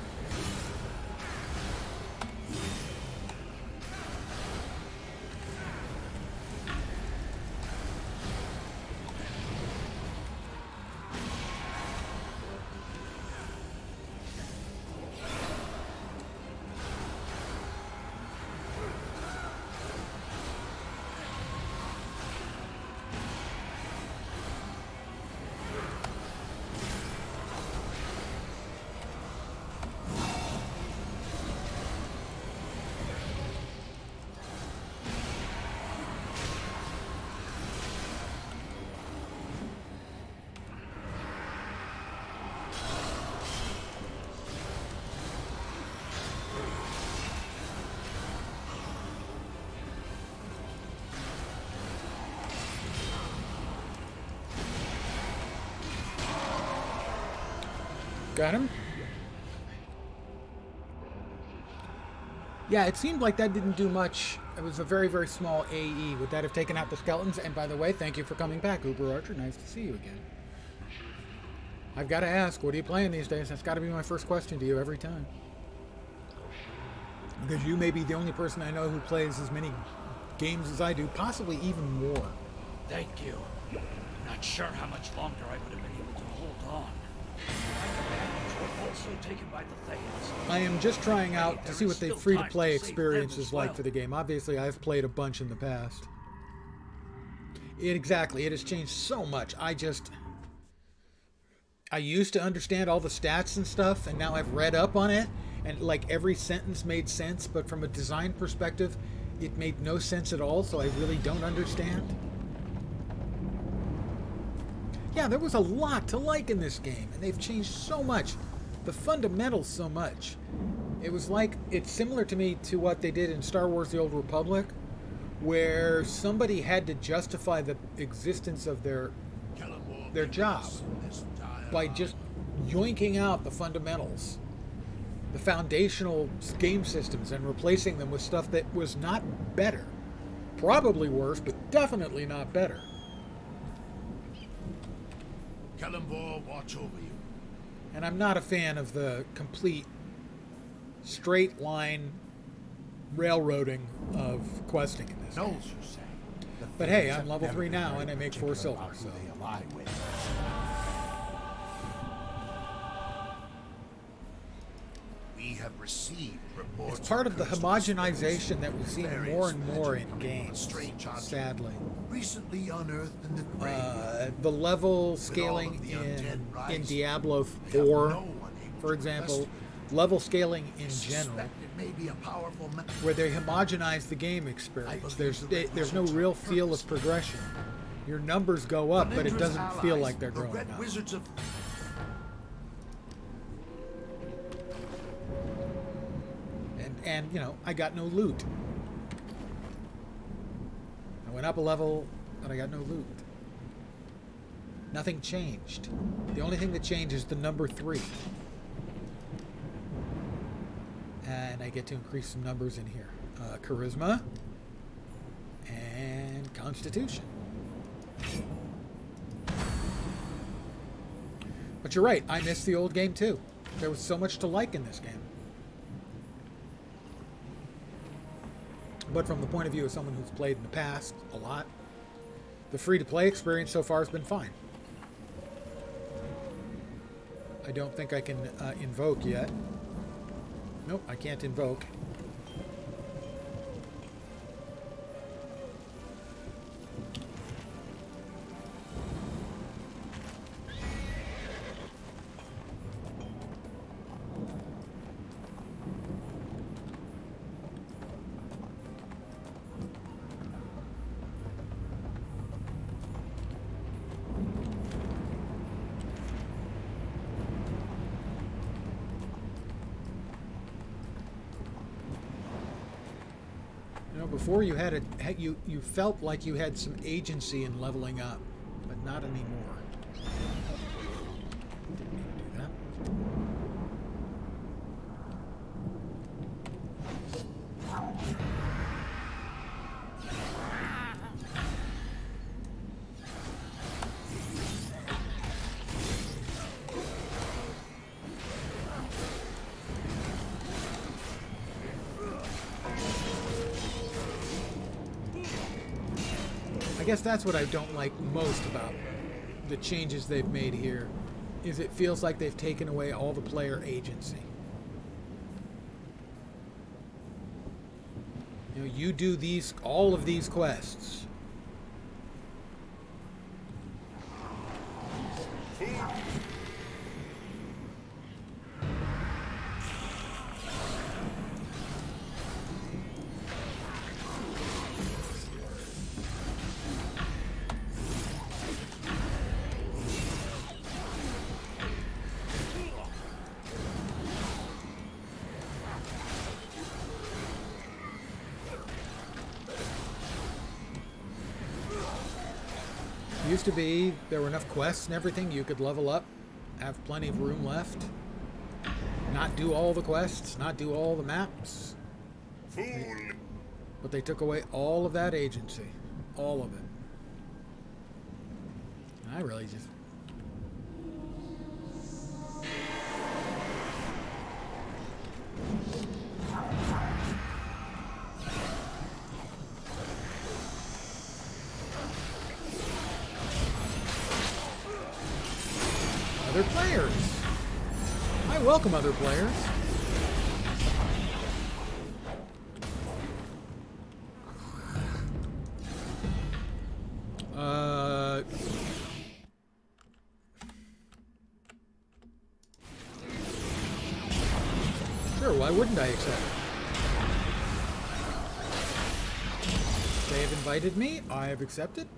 A: Got him. Yeah, it seemed like that didn't do much. It was a very, very small AE. Would that have taken out the skeletons? And by the way, thank you for coming back, Uber Archer. Nice to see you again. I've got to ask, what are you playing these days? That's got to be my first question to you every time. Because you may be the only person I know who plays as many games as I do, possibly even more.
D: Thank you. Not sure how much longer I would have been able to hold on. Also taken by the Thayans.
A: I am just trying out to see what the free-to-play experience is like for the game. Obviously, I've played a bunch in the past. Exactly, it has changed so much. I used to understand all the stats and stuff, and now I've read up on it, and like every sentence made sense, but from a design perspective, it made no sense at all, so I really don't understand. Yeah, there was a lot to like in this game, and they've changed so much. The fundamentals so much. It was like, it's similar to me to what they did in Star Wars The Old Republic, where somebody had to justify the existence of their job by just yoinking out the fundamentals, the foundational game systems, and replacing them with stuff that was not better. Probably worse, but definitely not better.
J: Kalimvor, watch over you.
A: And I'm not a fan of the complete straight line railroading of questing in this game. But hey, I'm level 3 now and I make 4 silver, so.
J: We have received reports.
A: It's part of the homogenization that we've seen more and more in games, sadly.
J: Recently unearthed in the grave.
A: The level scaling in Diablo 4, for example, level scaling in general, where they homogenize the game experience. There's no real feel of progression. Your numbers go up, but it doesn't feel like they're growing up. And, you know, I got no loot. I went up a level, but I got no loot. Nothing changed. The only thing that changed is the number 3. And I get to increase some numbers in here. Charisma and Constitution. But you're right, I miss the old game too. There was so much to like in this game. But from the point of view of someone who's played in the past a lot, the free-to-play experience so far has been fine. I don't think I can invoke yet. Nope, I can't invoke. Before you had you felt like you had some agency in leveling up, but not anymore. Didn't mean to do that. I guess that's what I don't like most about the changes they've made here, is it feels like they've taken away all the player agency. You know, you do all of these quests. Used to be there were enough quests and everything you could level up, have plenty of room left. not do all the quests, not do all the maps. But they took away all of that agency. All of it. And I really just... Other players. I welcome other players. Sure, why wouldn't I accept it? They have invited me, I have accepted.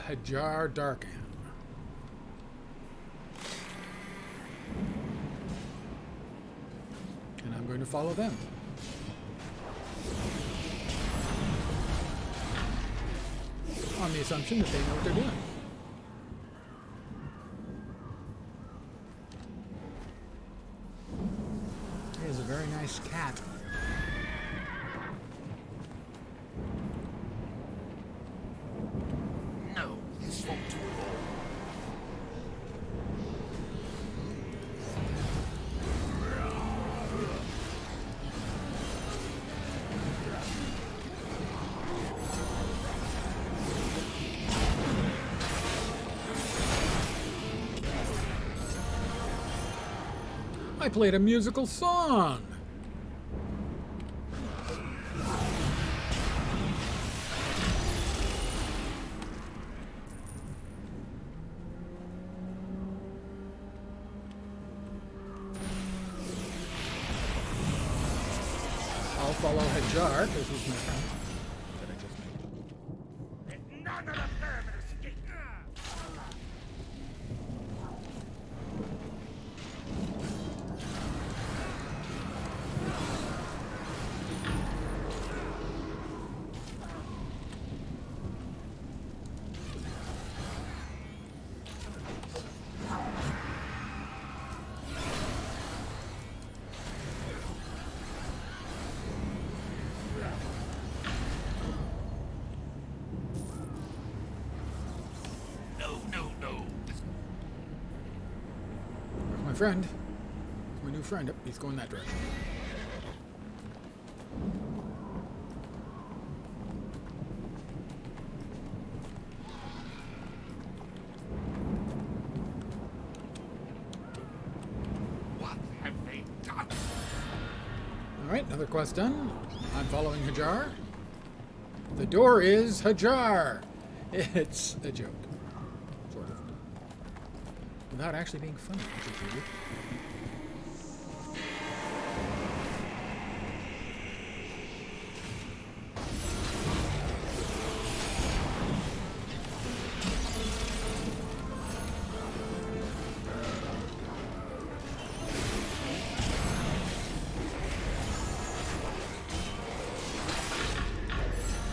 A: Hajar Darkan. And I'm going to follow them. On the assumption that they know what they're doing. There's a very nice cat. I played a musical song. I'll follow Hajar because he's my friend. That I just made.
C: None of the vermin escape.
A: My friend. My new friend. Oh, he's going that direction.
C: What have they done?
A: Alright, another quest done. I'm following Hajar. The door is Hajar. It's a joke. Sort of. Without actually being funny, which is weird.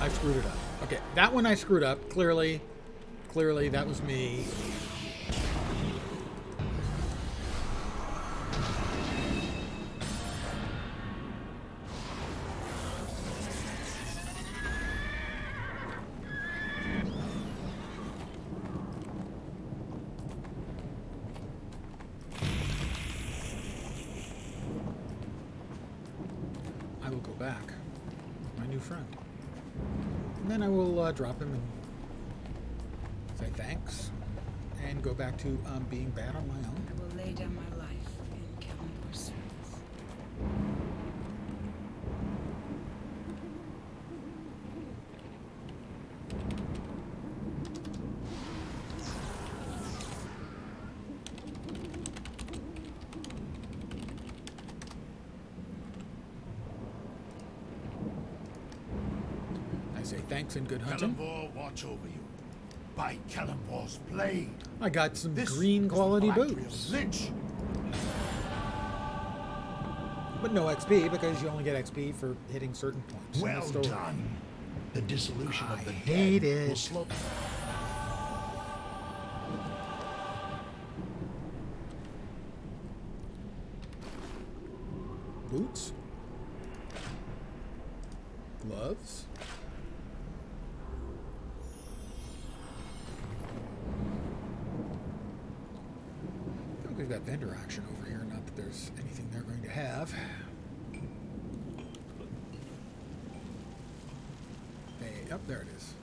A: I screwed it up. Okay, that one I screwed up. Clearly that was me. I will go back. My new friend. And then I will drop him and say thanks and go back to being bad on my own.
H: I will lay down my life in Kalimbor's service.
A: I say thanks and good hunting.
J: Cannonball watch over you. By Cannonball's blade.
A: I got some
J: This
A: green
J: is the
A: quality
J: phylactery
A: boots.
J: of Lynch.
A: But no XP because you only get XP for hitting certain points. in the
D: Well
A: story.
D: done. The dissolution of the
A: hate
D: dead will
A: it.
D: slow.
A: Boots. Gloves. I think we've got vendor action over here. Not that there's anything they're going to have. Hey, up there it is.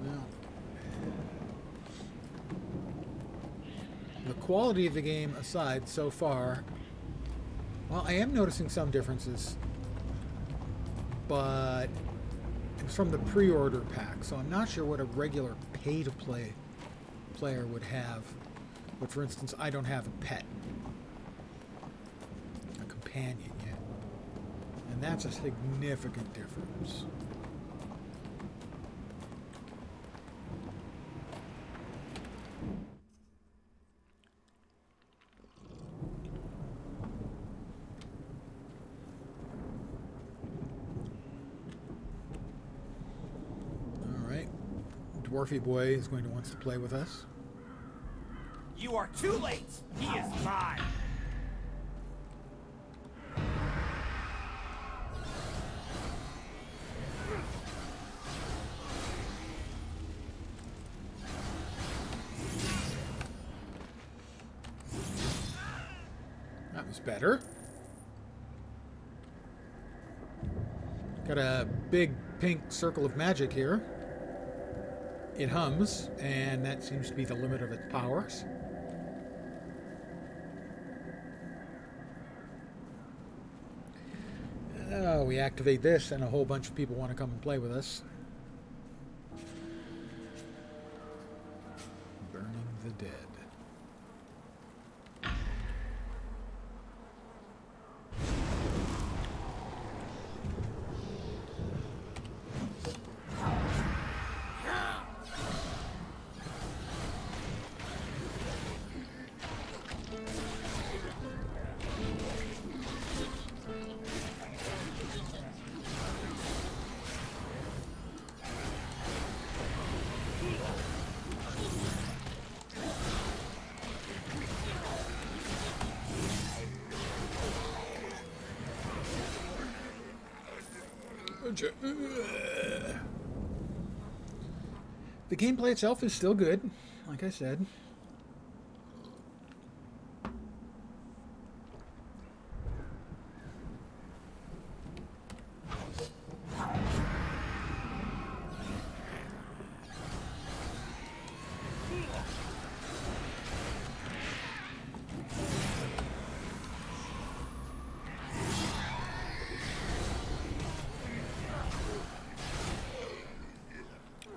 A: Now, the quality of the game aside so far, well, I am noticing some differences, but it was from the pre-order pack, so I'm not sure what a regular pay-to-play player would have. But for instance, I don't have a pet, a companion yet, and that's a significant difference. Dwarfy boy is going to want to play with us.
C: You are too late! He is mine!
A: That was better. Got a big pink circle of magic here. It hums, and that seems to be the limit of its powers. Oh, we activate this, and a whole bunch of people want to come and play with us. Burning the Dead. The gameplay itself is still good, like I said.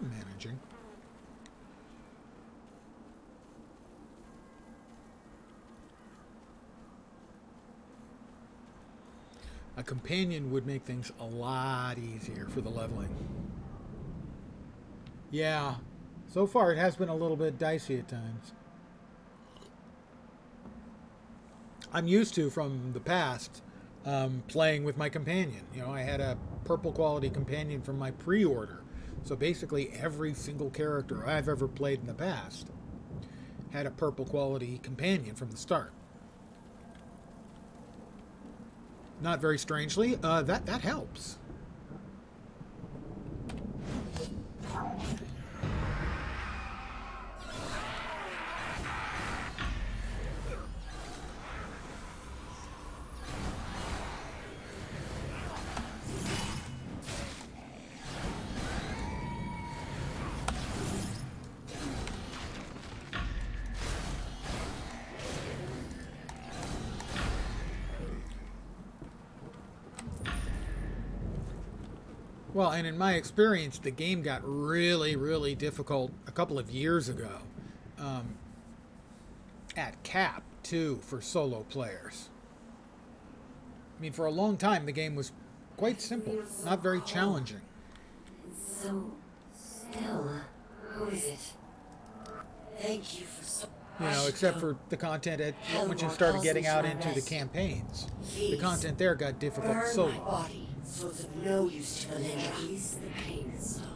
A: Managing. A companion would make things a lot easier for the leveling. Yeah, so far it has been a little bit dicey at times. I'm used to, from the past, playing with my companion. You know, I had a purple quality companion from my pre-order. So basically every single character I've ever played in the past had a purple quality companion from the start. Not very strangely, that helps. Well, and in my experience, the game got really, really difficult a couple of years ago. At cap, too, for solo players. I mean, for a long time, the game was quite simple, not very challenging.
K: So still, who is it? Thank you for so.
A: You know, except for the content once you started getting out into the campaigns. The content there got difficult
K: Burn
A: solo.
K: my body, so it's of no use to Valinda. Ease the pain zone.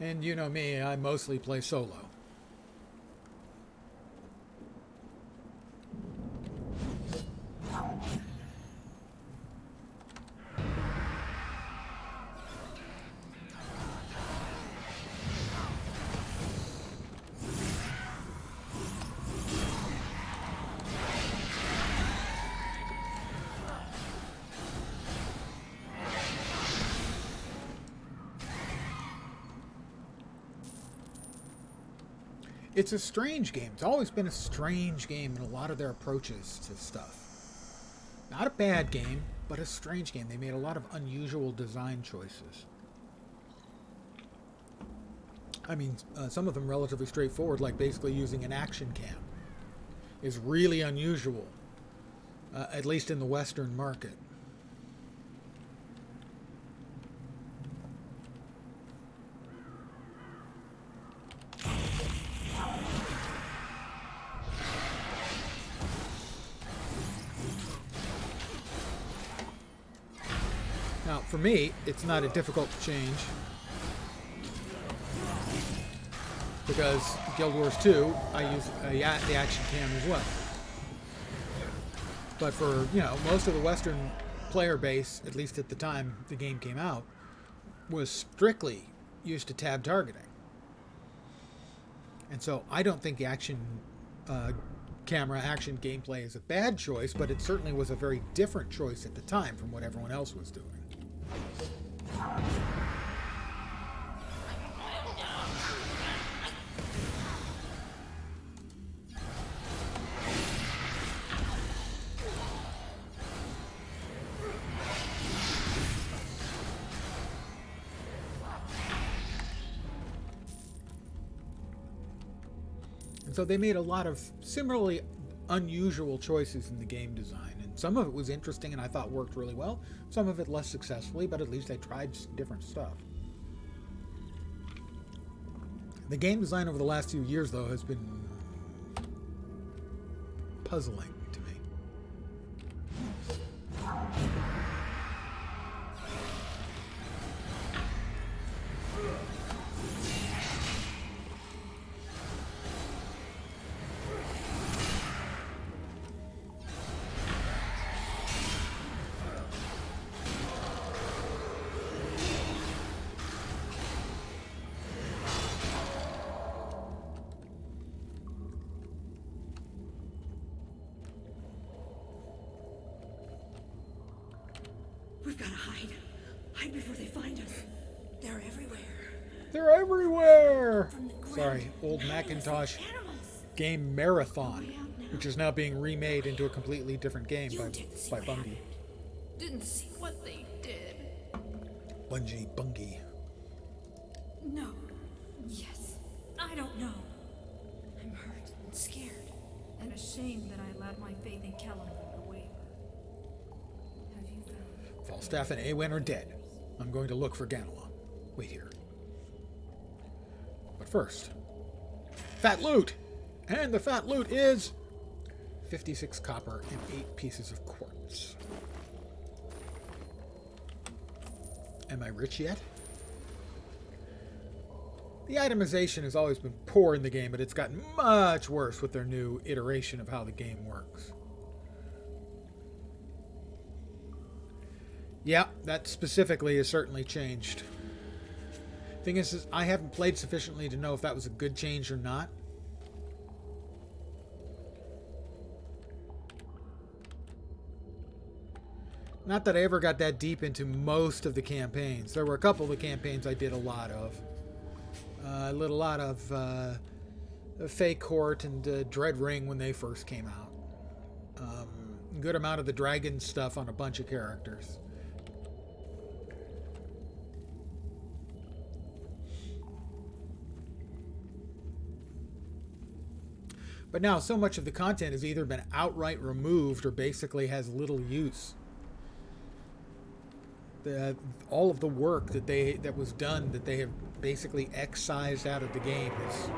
A: And you know me, I mostly play solo. It's a strange game. It's always been a strange game in a lot of their approaches to stuff. Not a bad game, but a strange game. They made a lot of unusual design choices. I mean, some of them relatively straightforward, like basically using an action cam, is really unusual, at least in the Western market. Now, for me, it's not a difficult change, because Guild Wars 2, I use the action cam as well. But for, you know, most of the Western player base, at least at the time the game came out, was strictly used to tab targeting. And so I don't think the camera action gameplay is a bad choice, but it certainly was a very different choice at the time from what everyone else was doing. And so they made a lot of similarly unusual choices in the game design. And some of it was interesting and I thought worked really well. Some of it less successfully, but at least they tried different stuff. The game design over the last few years, though, has been puzzling to me.
H: We've got to hide. Hide before they find us. They're everywhere.
A: They're everywhere! Sorry, old Macintosh game Marathon, which is now being remade into a completely different game by Bungie.
H: Didn't see what they did.
A: Bungie.
H: No. Yes. I don't know. I'm hurt and scared. And ashamed that I allowed my faith in Kellan to waver. Have you found...
A: Falstaff and Awen are dead. I'm going to look for Ganela. Wait here. But first, fat loot! And the fat loot is 56 copper and 8 pieces of quartz. Am I rich yet? The itemization has always been poor in the game, but it's gotten much worse with their new iteration of how the game works. Yeah, that specifically has certainly changed. Thing is, I haven't played sufficiently to know if that was a good change or not. Not that I ever got that deep into most of the campaigns. There were a couple of the campaigns I did a lot of. Fey Court and Dread Ring when they first came out. Good amount of the dragon stuff on a bunch of characters. But now so much of the content has either been outright removed or basically has little use. All of the work that was done that they have basically excised out of the game is,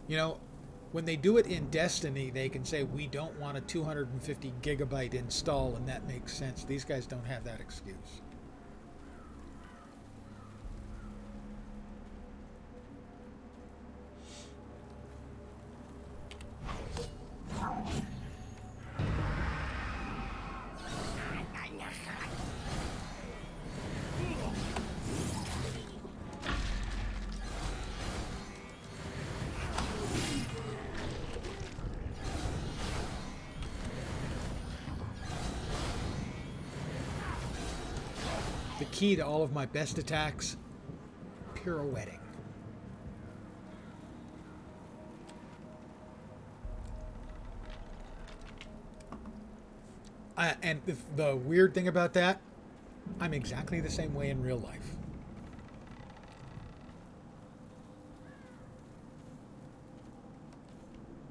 A: you know, when they do it in Destiny, they can say we don't want a 250 gigabyte install, and that makes sense. These guys don't have that excuse. The key to all of my best attacks, pirouetting. And the weird thing about that, I'm exactly the same way in real life.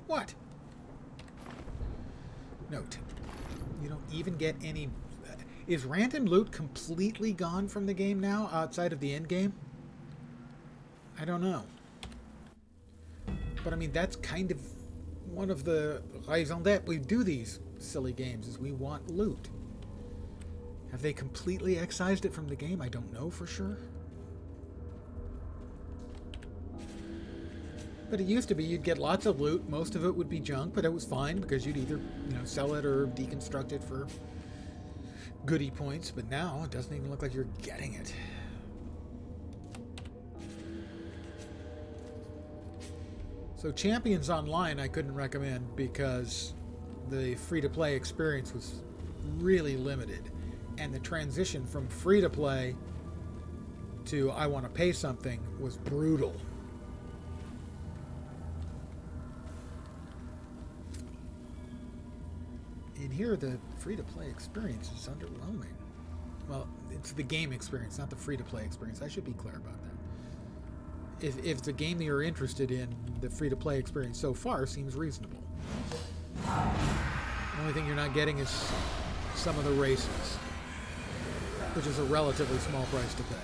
A: What? Note, you don't even get any... Is random loot completely gone from the game now, outside of the end game? I don't know. But I mean, that's kind of one of the raison d'etre we do these silly games, is we want loot. Have they completely excised it from the game? I don't know for sure. But it used to be you'd get lots of loot. Most of it would be junk, but it was fine because you'd either, sell it or deconstruct it for goodie points. But now it doesn't even look like you're getting it. So Champions Online I couldn't recommend because the free-to-play experience was really limited. And the transition from free-to-play to I want to pay something was brutal. In here, the free-to-play experience is underwhelming. Well, it's the game experience, not the free-to-play experience. I should be clear about that. If it's a game that you're interested in, the free-to-play experience so far seems reasonable. The only thing you're not getting is some of the races, which is a relatively small price to pay.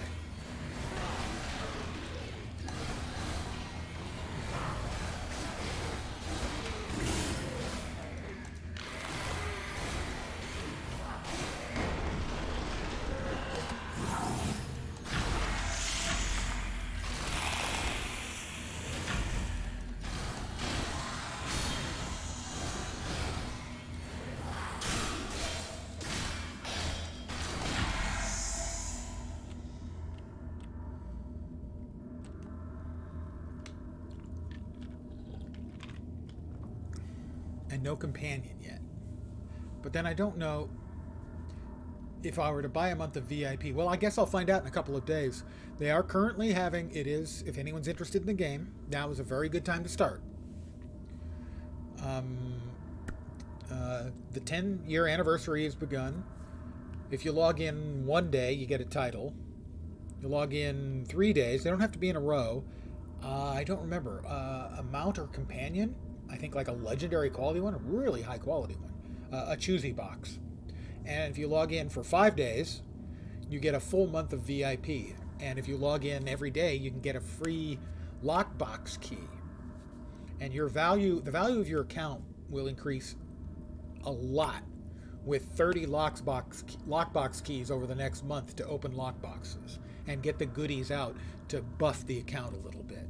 A: And no companion yet. But then I don't know if I were to buy a month of VIP. Well, I guess I'll find out in a couple of days. They are currently having, if anyone's interested in the game, now is a very good time to start. The 10-year anniversary has begun. If you log in one day, you get a title. You log in 3 days. They don't have to be in a row. I don't remember. A mount or companion? I think like a legendary quality one, a really high quality one, a choosy box. And if you log in for 5 days, you get a full month of VIP. And if you log in every day, you can get a free lockbox key. And the value of your account will increase a lot with 30 lockbox keys over the next month to open lockboxes and get the goodies out to buff the account a little bit.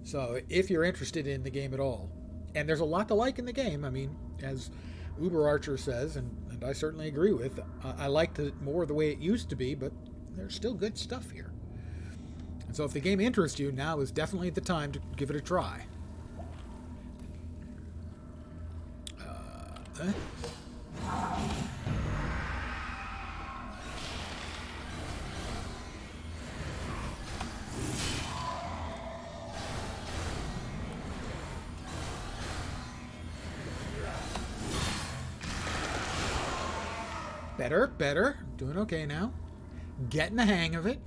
A: So if you're interested in the game at all, and there's a lot to like in the game. I mean, as Uber Archer says, and I certainly agree with, I liked it more the way it used to be, but there's still good stuff here. And so if the game interests you, now is definitely the time to give it a try. Better, better. Doing okay now. Getting the hang of it.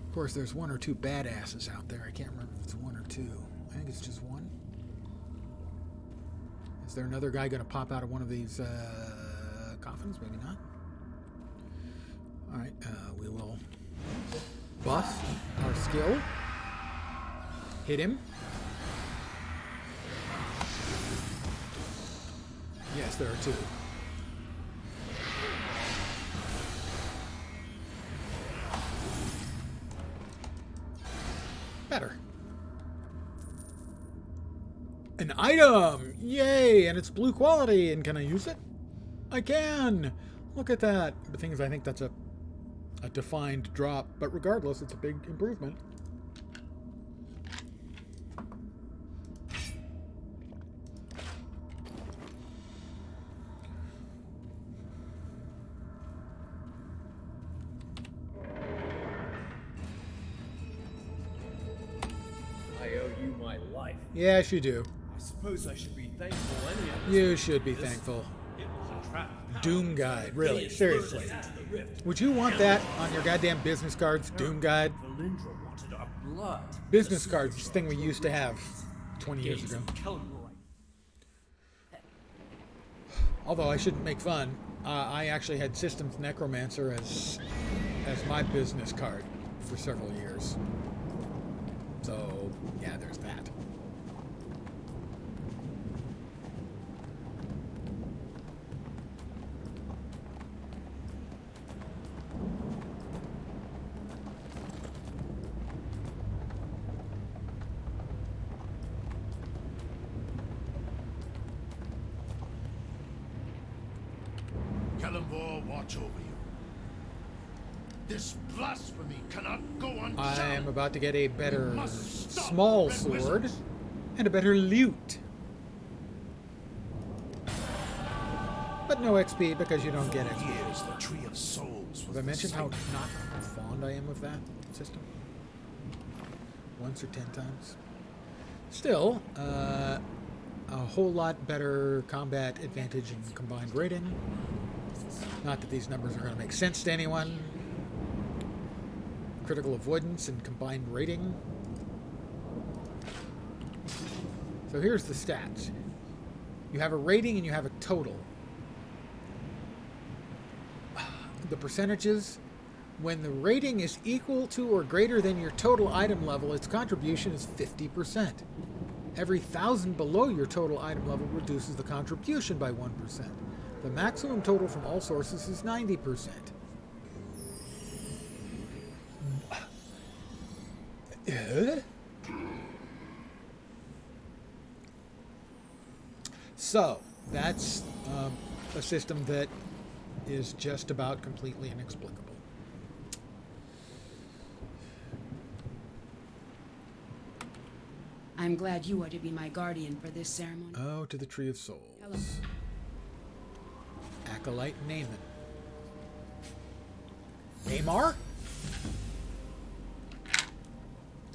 A: Of course, there's one or two badasses out there. I can't remember if it's one or two. I think it's just one. Is there another guy going to pop out of one of these coffins? Maybe not. Alright, we will buff our skill. Hit him. Yes, there are two. Better. An item! Yay! And it's blue quality. And can I use it? I can! Look at that. The thing is, I think that's a defined drop. But regardless, it's a big improvement. Yes, you do.
I: I suppose I should be thankful anyhow.
A: You should be thankful.
I: It was a trap.
A: Doom Guide, really, seriously. Would you want that on your goddamn business cards? Doom Guide?
I: Valindra wanted our blood.
A: Business cards, this thing we used to have 20 years ago. Although I shouldn't make fun, I actually had Systems Necromancer as my business card for several years. So, yeah, there's that.
J: Kalimvor, watch over you. This blasphemy cannot go unchecked.
A: I am about to get a better small sword and a better lute. But no XP because you don't get XP.
J: Here's the Tree of Souls.
A: Have I mentioned how not fond I am of that system? Once or 10 times. Still, a whole lot better combat advantage and combined rating. Not that these numbers are going to make sense to anyone. Critical avoidance and combined rating. So here's the stats. You have a rating and you have a total. The percentages, when the rating is equal to or greater than your total item level, its contribution is 50%. Every 1,000 below your total item level reduces the contribution by 1%. The maximum total from all sources is 90%. So, that's a system that is just about completely inexplicable.
M: I'm glad you are to be my guardian for this ceremony.
A: Oh, to the Tree of Souls.
M: Hello.
A: Acolyte Naaman. Neymar?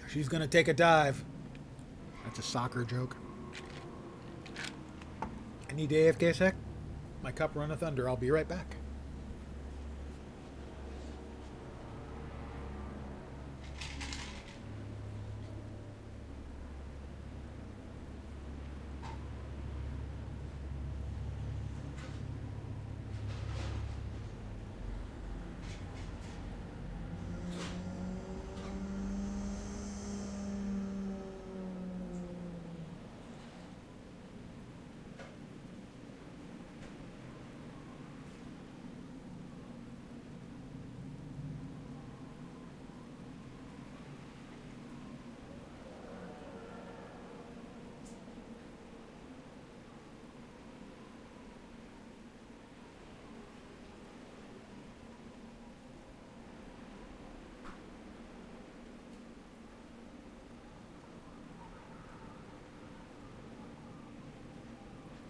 A: She's gonna take a dive. That's a soccer joke. I need AFK sec. My cup runneth under. I'll be right back.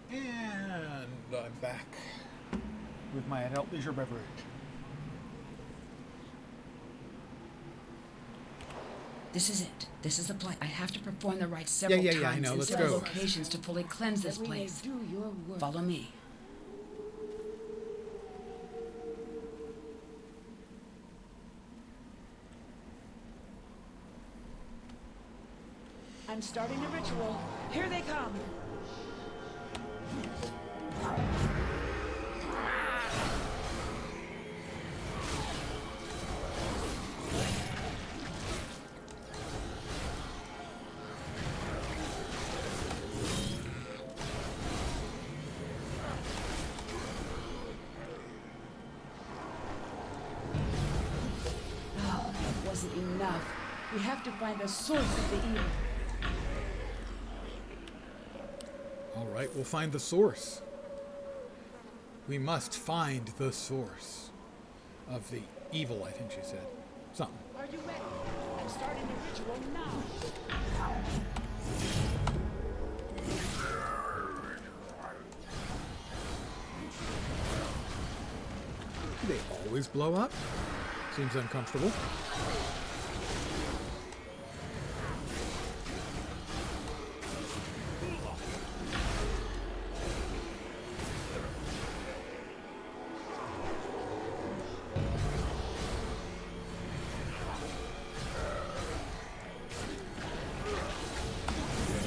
A: And I'm back with my adult leisure beverage.
M: This is it. This is the place. I have to perform the rites several
A: I
M: times
A: know.
M: in
A: Let's
M: several
A: go.
M: locations to fully cleanse this place. Follow me. I'm starting the ritual. Here they come. Oh, that wasn't enough. We have to find the source of the evil.
A: All right, we'll find the source. We must find the source of the evil, I think she said. Something.
M: Are you ready? I'm starting the ritual now.
A: Do they always blow up? Seems uncomfortable.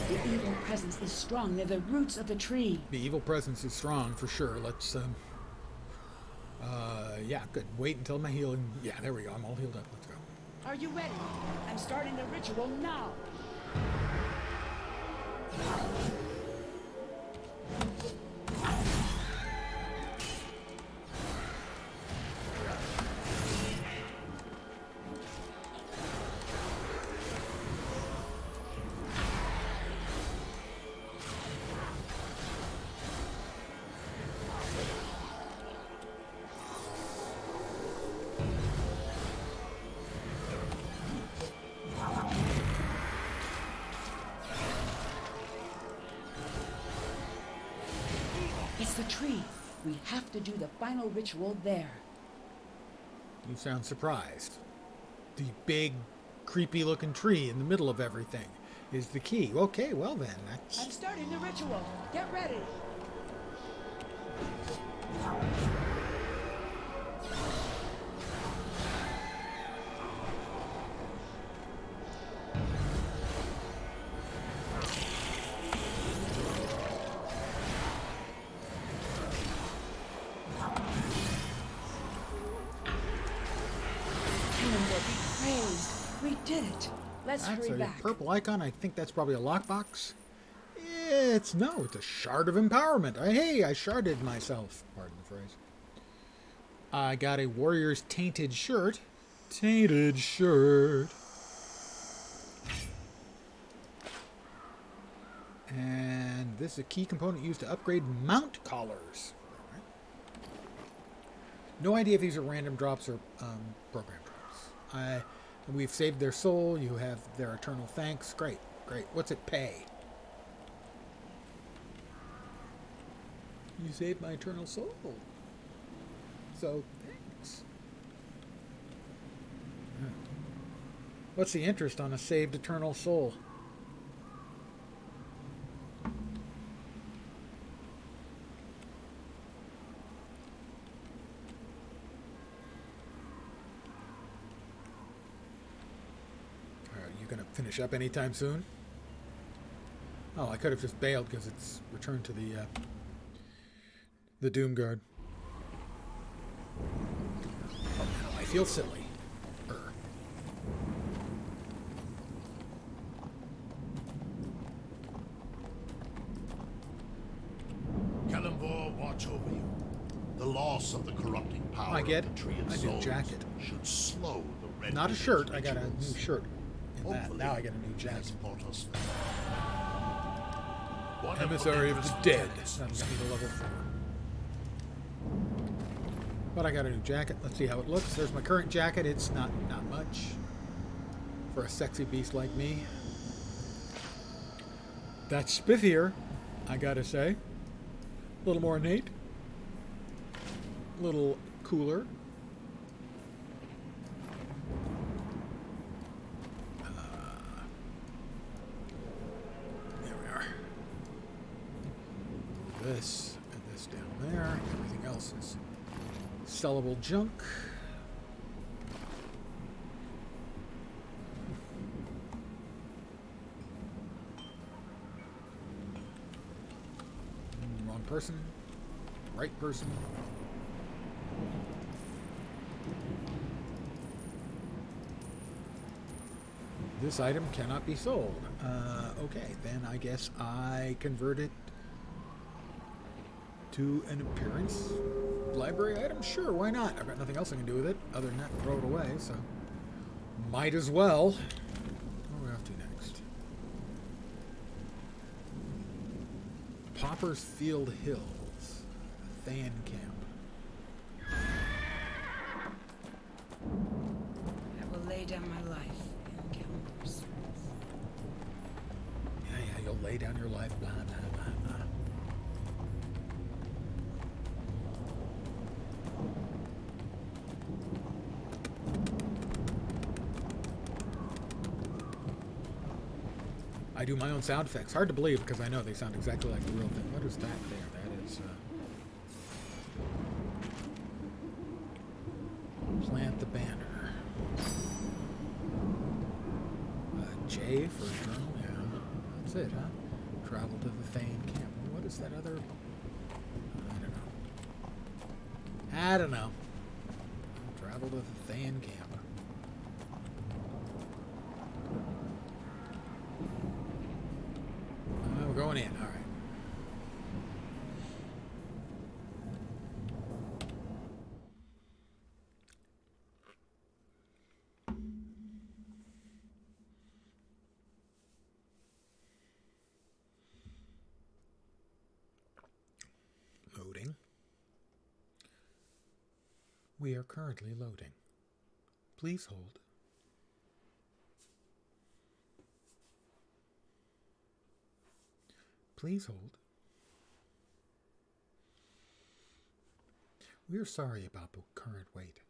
M: The evil presence is strong near the roots of the tree.
A: The evil presence is strong for sure. Let's yeah, good. Wait until my healing. Yeah, there we go. I'm all healed up. Let's go.
M: Are you ready? I'm starting the ritual now. It's the tree. We have to do the final ritual there.
A: You sound surprised. The big, creepy-looking tree in the middle of everything is the key. Okay, well then, that's...
M: I'm starting the ritual. Get ready. We did it. Let's
A: That's
M: hurry
A: a
M: back.
A: purple icon. I think that's probably a lockbox. It's a shard of empowerment. Hey, I sharded myself. Pardon the phrase. I got a warrior's tainted shirt. Tainted shirt. And this is a key component used to upgrade mount collars. All right. No idea if these are random drops or program drops. We've saved their soul. You have their eternal thanks. Great, great. What's it pay? You saved my eternal soul. So, thanks. What's the interest on a saved eternal soul? Going to finish up anytime soon? Oh, I could have just bailed because it's returned to the Doom Guard. Oh, now I feel silly.
J: Kalimvor, watch over you. The loss of the corrupting power
A: I get
J: of the tree of
A: a new
J: souls
A: jacket.
J: should slow the red.
A: Not a
J: Wizard's
A: shirt. I got a
J: rituals.
A: new shirt. In that. Now I get a new
J: This
A: jacket.
J: portal's
A: Emissary of the Dead. I'm going to be level 4. But I got a new jacket. Let's see how it looks. There's my current jacket. It's not much for a sexy beast like me. That's spiffier, I gotta say. A little more innate. A little cooler. There we are. This and this down there. Everything else is sellable junk. person. Right person. This item cannot be sold. Okay, then I guess I convert it to an appearance library item. Sure, why not? I've got nothing else I can do with it other than that throw it away, so might as well. What are we off to next? Popper's Field Hills, Thayan Camp.
M: I will lay down my life in Kellenber's service.
A: Yeah, you'll lay down your life, blah, blah, blah, blah. I do my own sound effects. Hard to believe because I know they sound exactly like the real thing. What is that there? That is plant the banner. J for journal. Yeah, that's it, huh? Travel to the Thane camp. What is that other? I don't know. Travel to the Thane camp. We're going in. All right. Loading. We are currently loading. Please hold. Please hold. We are sorry about the current wait.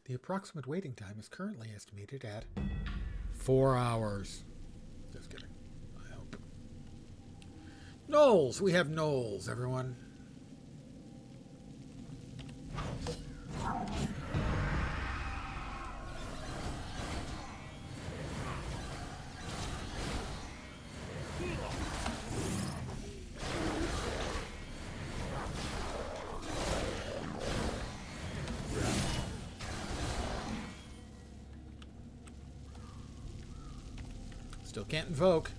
A: The approximate waiting time is currently estimated at 4 hours. Just kidding. I hope. Knolls! We have Knolls, everyone. Still can't invoke.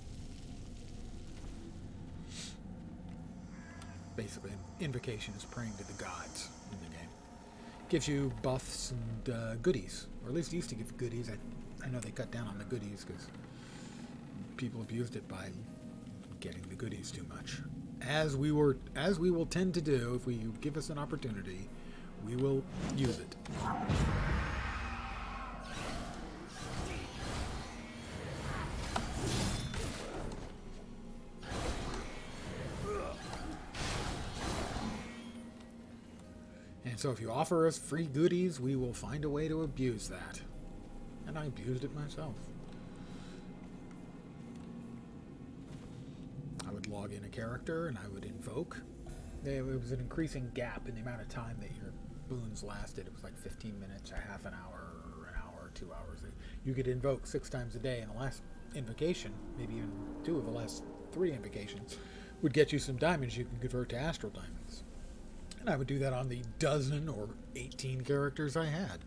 A: Basically, invocation is praying to the gods in the game. Gives you buffs and goodies, or at least used to give goodies. I know they cut down on the goodies because people abused it by getting the goodies too much. As we will tend to do if we give us an opportunity, we will use it. So if you offer us free goodies, we will find a way to abuse that. And I abused it myself. I would log in a character and I would invoke. There was an increasing gap in the amount of time that your boons lasted. It was like 15 minutes, a half an hour, or 2 hours. You could invoke 6 times a day, and the last invocation, maybe even 2 of the last 3 invocations, would get you some diamonds you can convert to astral diamonds. And I would do that on the dozen or 18 characters I had,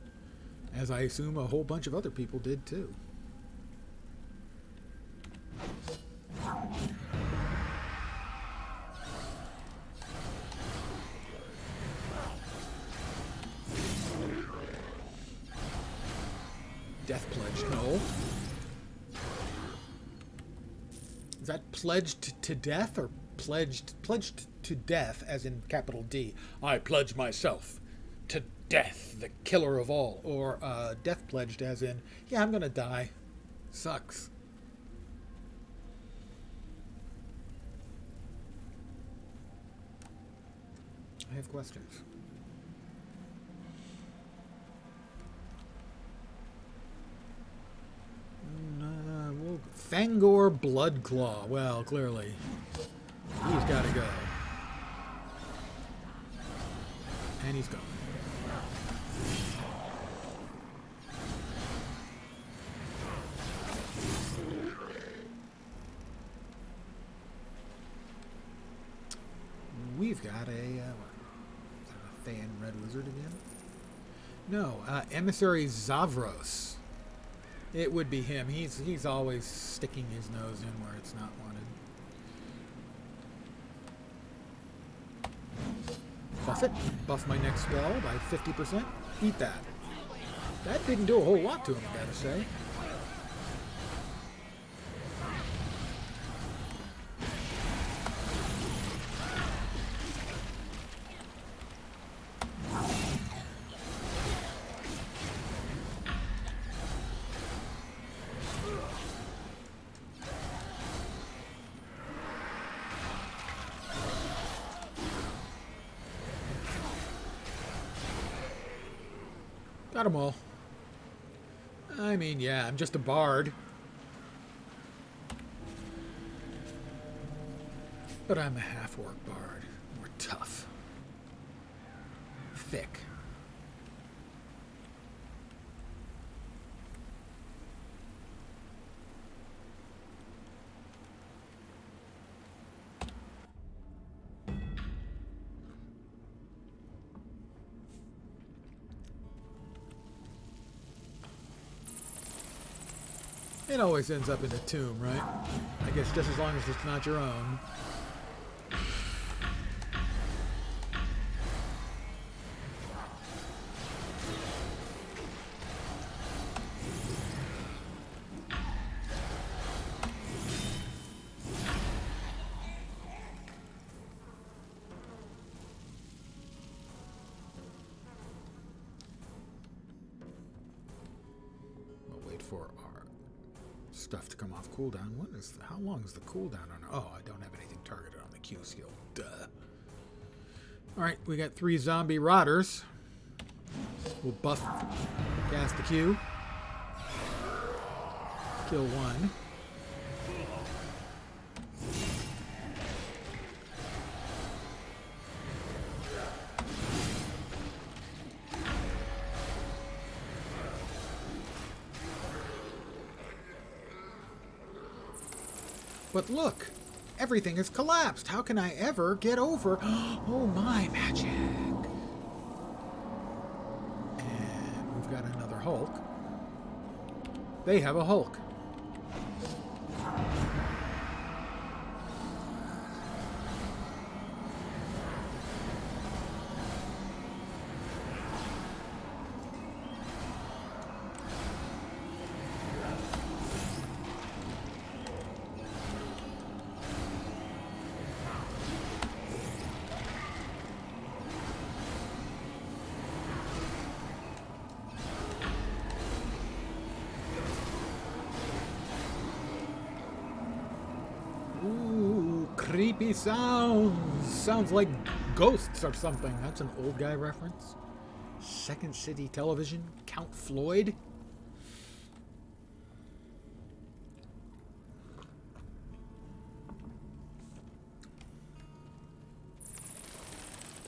A: as I assume a whole bunch of other people did too. Death pledge, no. Is that pledged to death or pledged to death, as in capital D? I pledge myself to death, the killer of all. Or death pledged as in, yeah, I'm gonna die. Sucks. I have questions. Fangor Bloodclaw. Well, clearly, he's got to go. And he's gone. We we've got a, what, is that a Thayan Red Wizard again? No, Emissary Zavros. It would be him. He's always sticking his nose in where it's not wanted. Buff it. Buff my next spell by 50%. Eat that. That didn't do a whole lot to him, I gotta say. Got them all. I mean, yeah, I'm just a bard. But I'm a half-orc bard. More tough. Thick. It always ends up in a tomb, right? I guess just as long as it's not your own. We'll wait for our stuff to come off cooldown. How long is the cooldown on? Oh, I don't have anything targeted on the Q skill. Duh. Alright, we got 3 zombie rotters. We'll buff cast the Q. Kill one. But look, everything has collapsed. How can I ever get over? Oh my magic. And we've got another Hulk. They have a Hulk. Creepy sounds. Sounds like ghosts or something. That's an old guy reference. Second City Television. Count Floyd.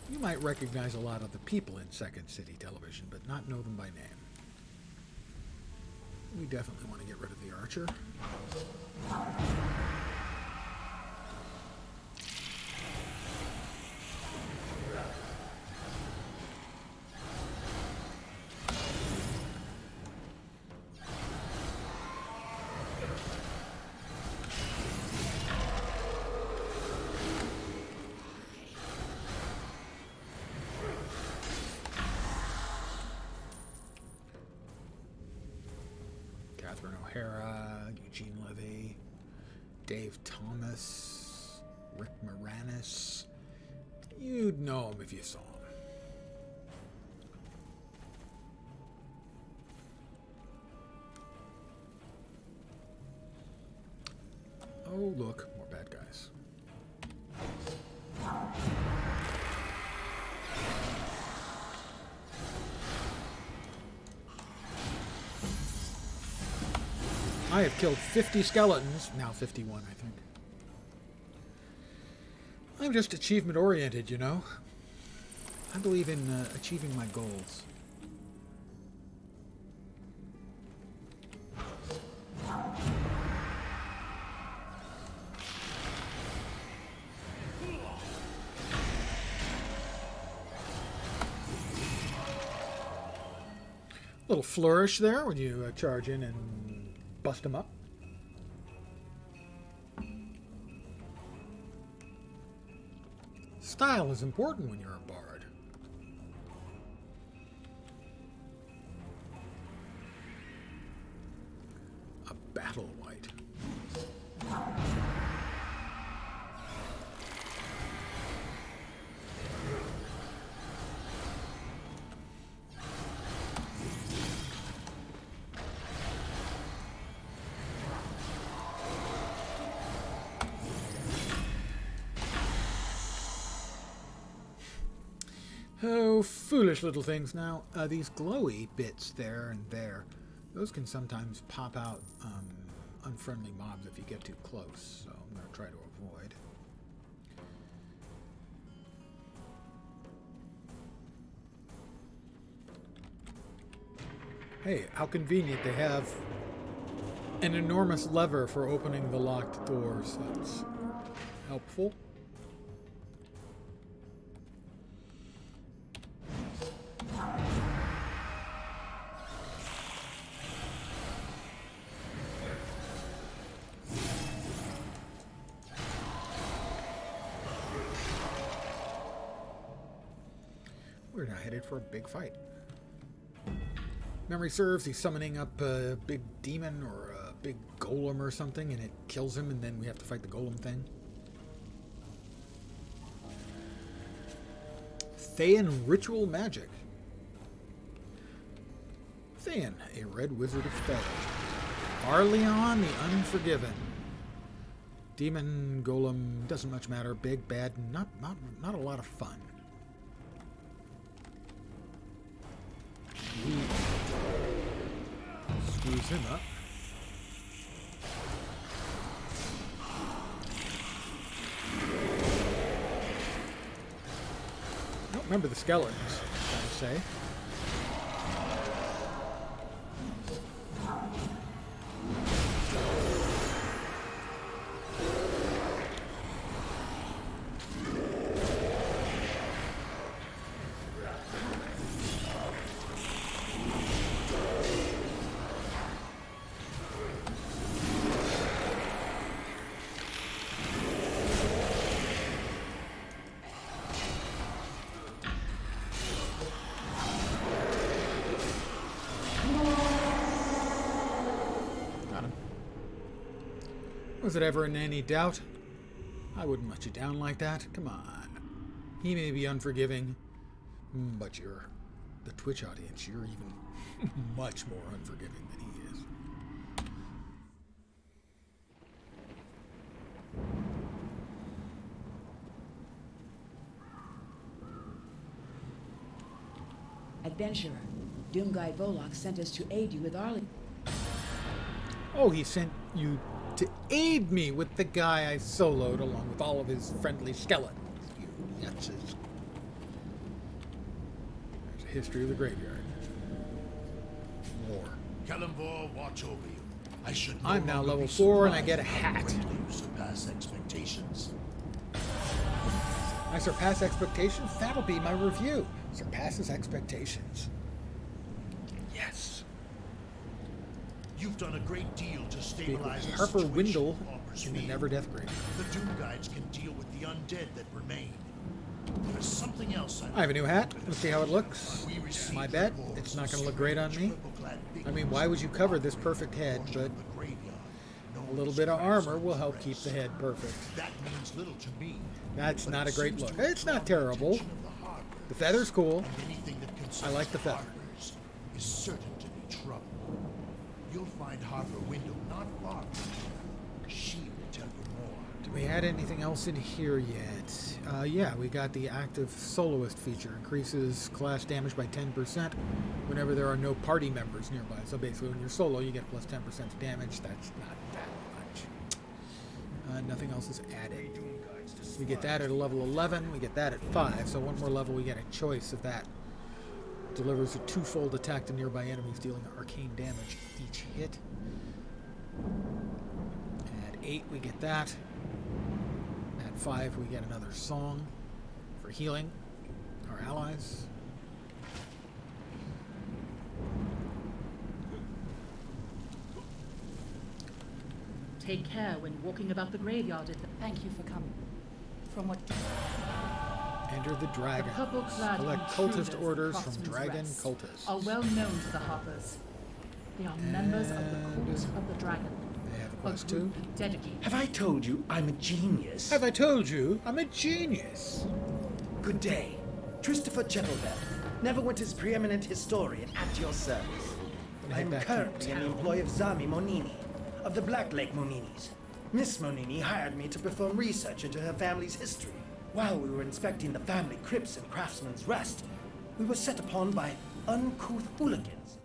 A: You might recognize a lot of the people in Second City Television, but not know them by name. We definitely want to get rid of the archer. Catherine O'Hara, Eugene Levy, Dave Thomas, Rick Moranis. You'd know him if you saw him. Oh, look, more bad guys. I have killed 50 skeletons, now 51, I think. I'm just achievement oriented, you know. I believe in achieving my goals. Little flourish there when you charge in and bust them up. Style is important when you're a bard. A battle white. Oh, foolish little things. Now, these glowy bits there and there, those can sometimes pop out unfriendly mobs if you get too close, so I'm going to try to avoid. Hey, how convenient they have an enormous lever for opening the locked doors. That's helpful. We're now headed for a big fight. Memory serves, he's summoning up a big demon or a big golem or something, and it kills him, and then we have to fight the golem thing. Thayan Ritual Magic. Thayan, a red wizard of Fae. Arleon the Unforgiven. Demon, golem, doesn't much matter. Big, bad, not a lot of fun. Screws him up. I don't remember the skeletons, gotta say. Was it ever in any doubt? I wouldn't let you down like that. Come on. He may be unforgiving, but you're the Twitch audience. You're even much more unforgiving than he is.
M: Adventurer, Doomguide Volok sent us to aid you with Arlie.
A: Oh, he sent you to aid me with the guy I soloed along with all of his friendly skeletons. You yutzes. There's a history of the graveyard. War.
J: Kalimvor, watch over you. I should
A: I'm now level 4 and I get a hat.
J: You surpass expectations.
A: I surpass expectations? That'll be my review. Surpasses expectations. Yes.
J: You've done a great deal to stabilize the
A: Harper
J: situation.
A: Windle in the Never Death Grave.
J: The Doom Guides can deal with the undead that remain. There's something else
A: I have a new hat. Let's see how it looks. My bet, it's not going to look great on me. I mean, why would you cover this perfect head? But a little bit of armor will help keep the head perfect.
J: That means little to me.
A: That's not a great look. It's not terrible. The feather's cool. I like the feather.
J: Is certain to be trouble. You'll find Harper Window not far from here. She will tell you more.
A: Do we add anything else in here yet? Yeah, we got the active soloist feature. Increases class damage by 10% whenever there are no party members nearby. So basically when you're solo, you get plus 10% damage. That's not that much. Nothing else is added. We get that at a level 11. We get that at 5. So one more level, we get a choice of that. Delivers a twofold attack to nearby enemies, dealing arcane damage each hit. At 8, we get that. At 5, we get another song for healing our allies.
N: Take care when walking about the graveyard.
E: Thank you for coming. From what...
A: Enter the Dragon.
N: The purple-clad
A: Collect
N: intruders
A: cultist
N: in
A: orders from
N: Crossman's
A: Dragon
N: Rest
A: cultists.
N: are well known to the Harpers. They are members of the Court of the Dragon.
A: They have a
N: A
A: quest too.
N: group dedicated.
D: Have I told you I'm a genius?
A: Have I told you I'm a genius?
D: Good day. Christopher Chettlebell, Neverwinter's preeminent historian at your service. I'm currently in the employ of Zami Monini, of the Black Lake Moninis. Miss Monini hired me to perform research into her family's history. While we were inspecting the family crypts in Craftsman's Rest, we were set upon by uncouth hooligans.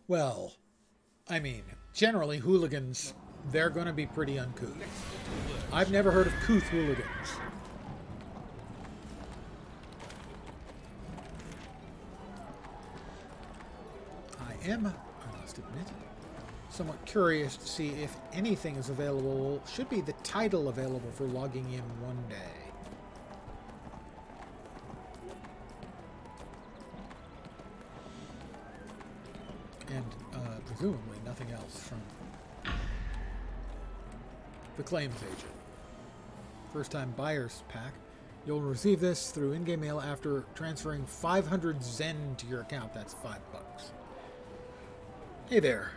A: Well, I mean, generally hooligans, they're going to be pretty uncouth. I've never heard of couth hooligans. I must admit, somewhat curious to see if anything is available. Should be the title available for logging in one day. And presumably nothing else from the claims agent. First time buyer's pack. You'll receive this through in-game mail after transferring 500 Zen to your account. That's $5. Hey there.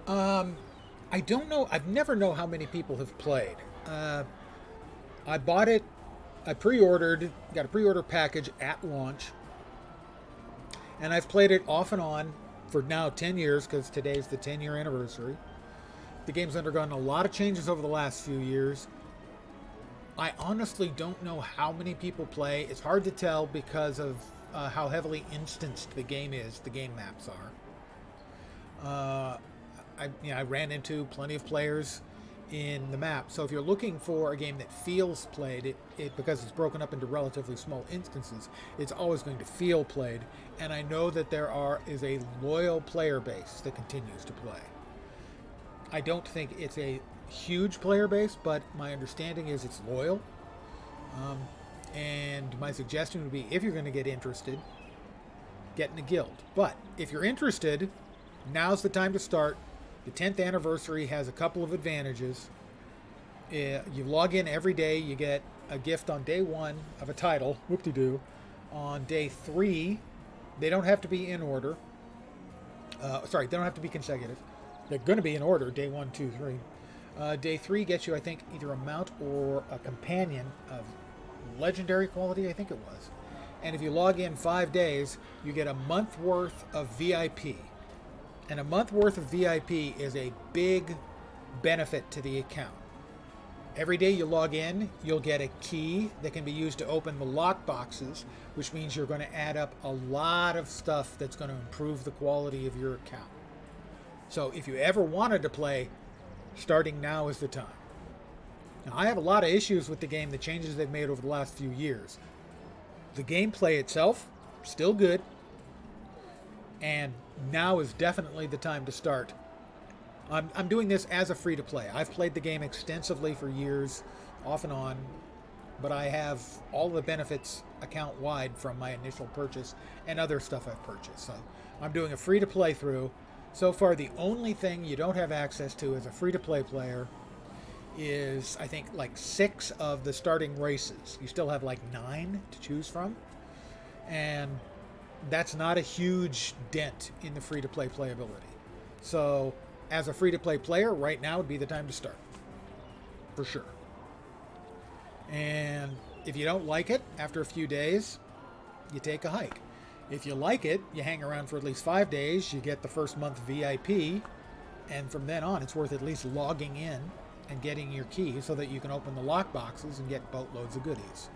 A: I don't know. I've never know how many people have played. I bought it. I pre-ordered. Got a pre-order package at launch. And I've played it off and on for now 10 years because today's the 10-year anniversary. The game's undergone a lot of changes over the last few years. I honestly don't know how many people play. It's hard to tell because of how heavily instanced the game is, the game maps are. I ran into plenty of players in the map. So if you're looking for a game that feels played, it because it's broken up into relatively small instances, it's always going to feel played. And I know that is a loyal player base that continues to play. I don't think it's a huge player base, but my understanding is it's loyal. And my suggestion would be, if you're going to get interested, get in a guild. But if you're interested, now's the time to start. The 10th anniversary has a couple of advantages. You log in every day, you get a gift on day 1 of a title, whoop-de-doo. On day 3, they don't have to be in order. They don't have to be consecutive. They're going to be in order, day 1, 2, 3. Day 3 gets you, I think, either a mount or a companion of legendary quality, I think it was. And if you log in 5 days, you get a month worth of VIP. And a month worth of VIP is a big benefit to the account. Every day you log in, you'll get a key that can be used to open the lock boxes, which means you're going to add up a lot of stuff that's going to improve the quality of your account. So if you ever wanted to play, starting now is the time. Now, I have a lot of issues with the game, the changes they've made over the last few years. The gameplay itself, still good. And now is definitely the time to start. I'm doing this as a free-to-play. I've played the game extensively for years, off and on, but I have all the benefits account-wide from my initial purchase and other stuff I've purchased. So I'm doing a free-to-play through. So far, the only thing you don't have access to as a free-to-play player is, I think, like 6 of the starting races. You still have like 9 to choose from. And that's not a huge dent in the free-to-play playability. So as a free-to-play player, right now would be the time to start. For sure. And if you don't like it, after a few days, you take a hike. If you like it, you hang around for at least 5 days, you get the first month VIP, and from then on, it's worth at least logging in and getting your key so that you can open the lock boxes and get boatloads of goodies.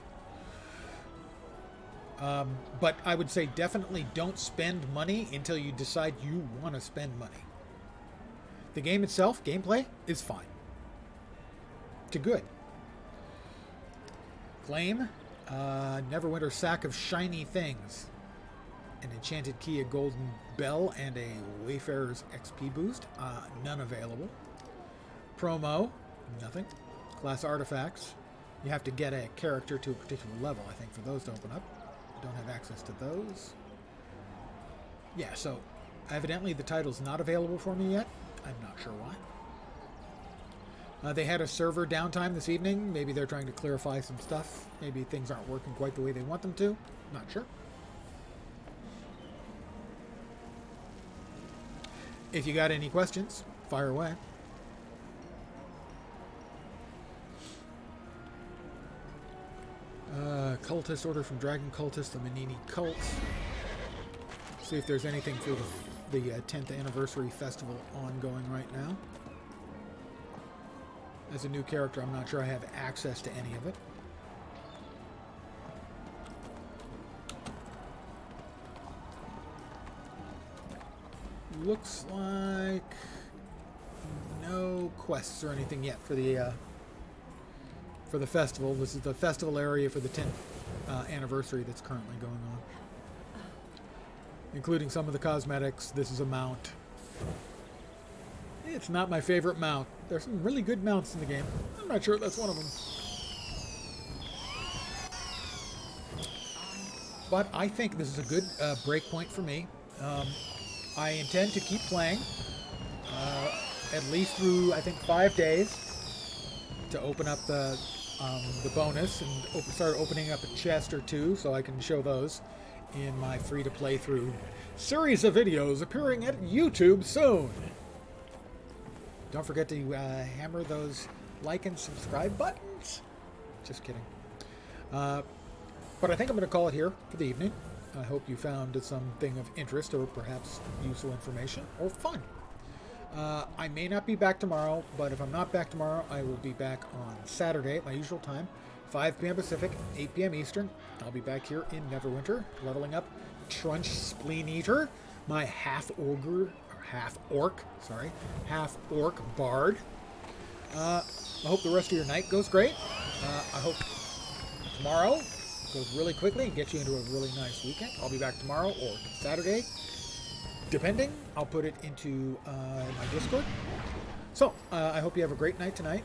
A: But I would say definitely don't spend money until you decide you want to spend money. The game itself, gameplay, is fine. To good. Claim, Neverwinter sack of shiny things. An enchanted key, a golden bell, and a Wayfarer's XP boost. None available. Promo, nothing. Class artifacts. You have to get a character to a particular level, I think, for those to open up. Don't have access to those. Yeah, so evidently the title's not available for me yet. I'm not sure why. They had a server downtime this evening. Maybe they're trying to clarify some stuff. Maybe things aren't working quite the way they want them to. Not sure. If you got any questions, fire away. Cultist order from Dragon Cultist, the Manini Cult. See if there's anything for the 10th anniversary festival ongoing right now. As a new character, I'm not sure I have access to any of it. Looks like no quests or anything yet for the festival. This is the festival area for the 10th anniversary that's currently going on, including some of the cosmetics. This is a mount. It's not my favorite mount. There's some really good mounts in the game. I'm not sure that's one of them. But I think this is a good break point for me. I intend to keep playing at least through, I think, 5 days to open up the bonus and start opening up a chest or two so I can show those in my free-to-play through series of videos appearing at YouTube soon. Don't forget to hammer those like and subscribe buttons. Just kidding. But I think I'm going to call it here for the evening. I hope you found something of interest or perhaps useful information or fun. I may not be back tomorrow, but if I'm not back tomorrow, I will be back on Saturday at my usual time, 5 p.m. Pacific, 8 p.m. Eastern. I'll be back here in Neverwinter, leveling up Trunch Spleen Eater, my half-orc bard. I hope the rest of your night goes great. I hope tomorrow goes really quickly and gets you into a really nice weekend. I'll be back tomorrow or Saturday, depending. I'll put it into my Discord. So, I hope you have a great night tonight.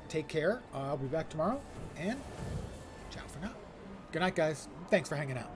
A: Take care. I'll be back tomorrow, and ciao for now. Good night, guys. Thanks for hanging out.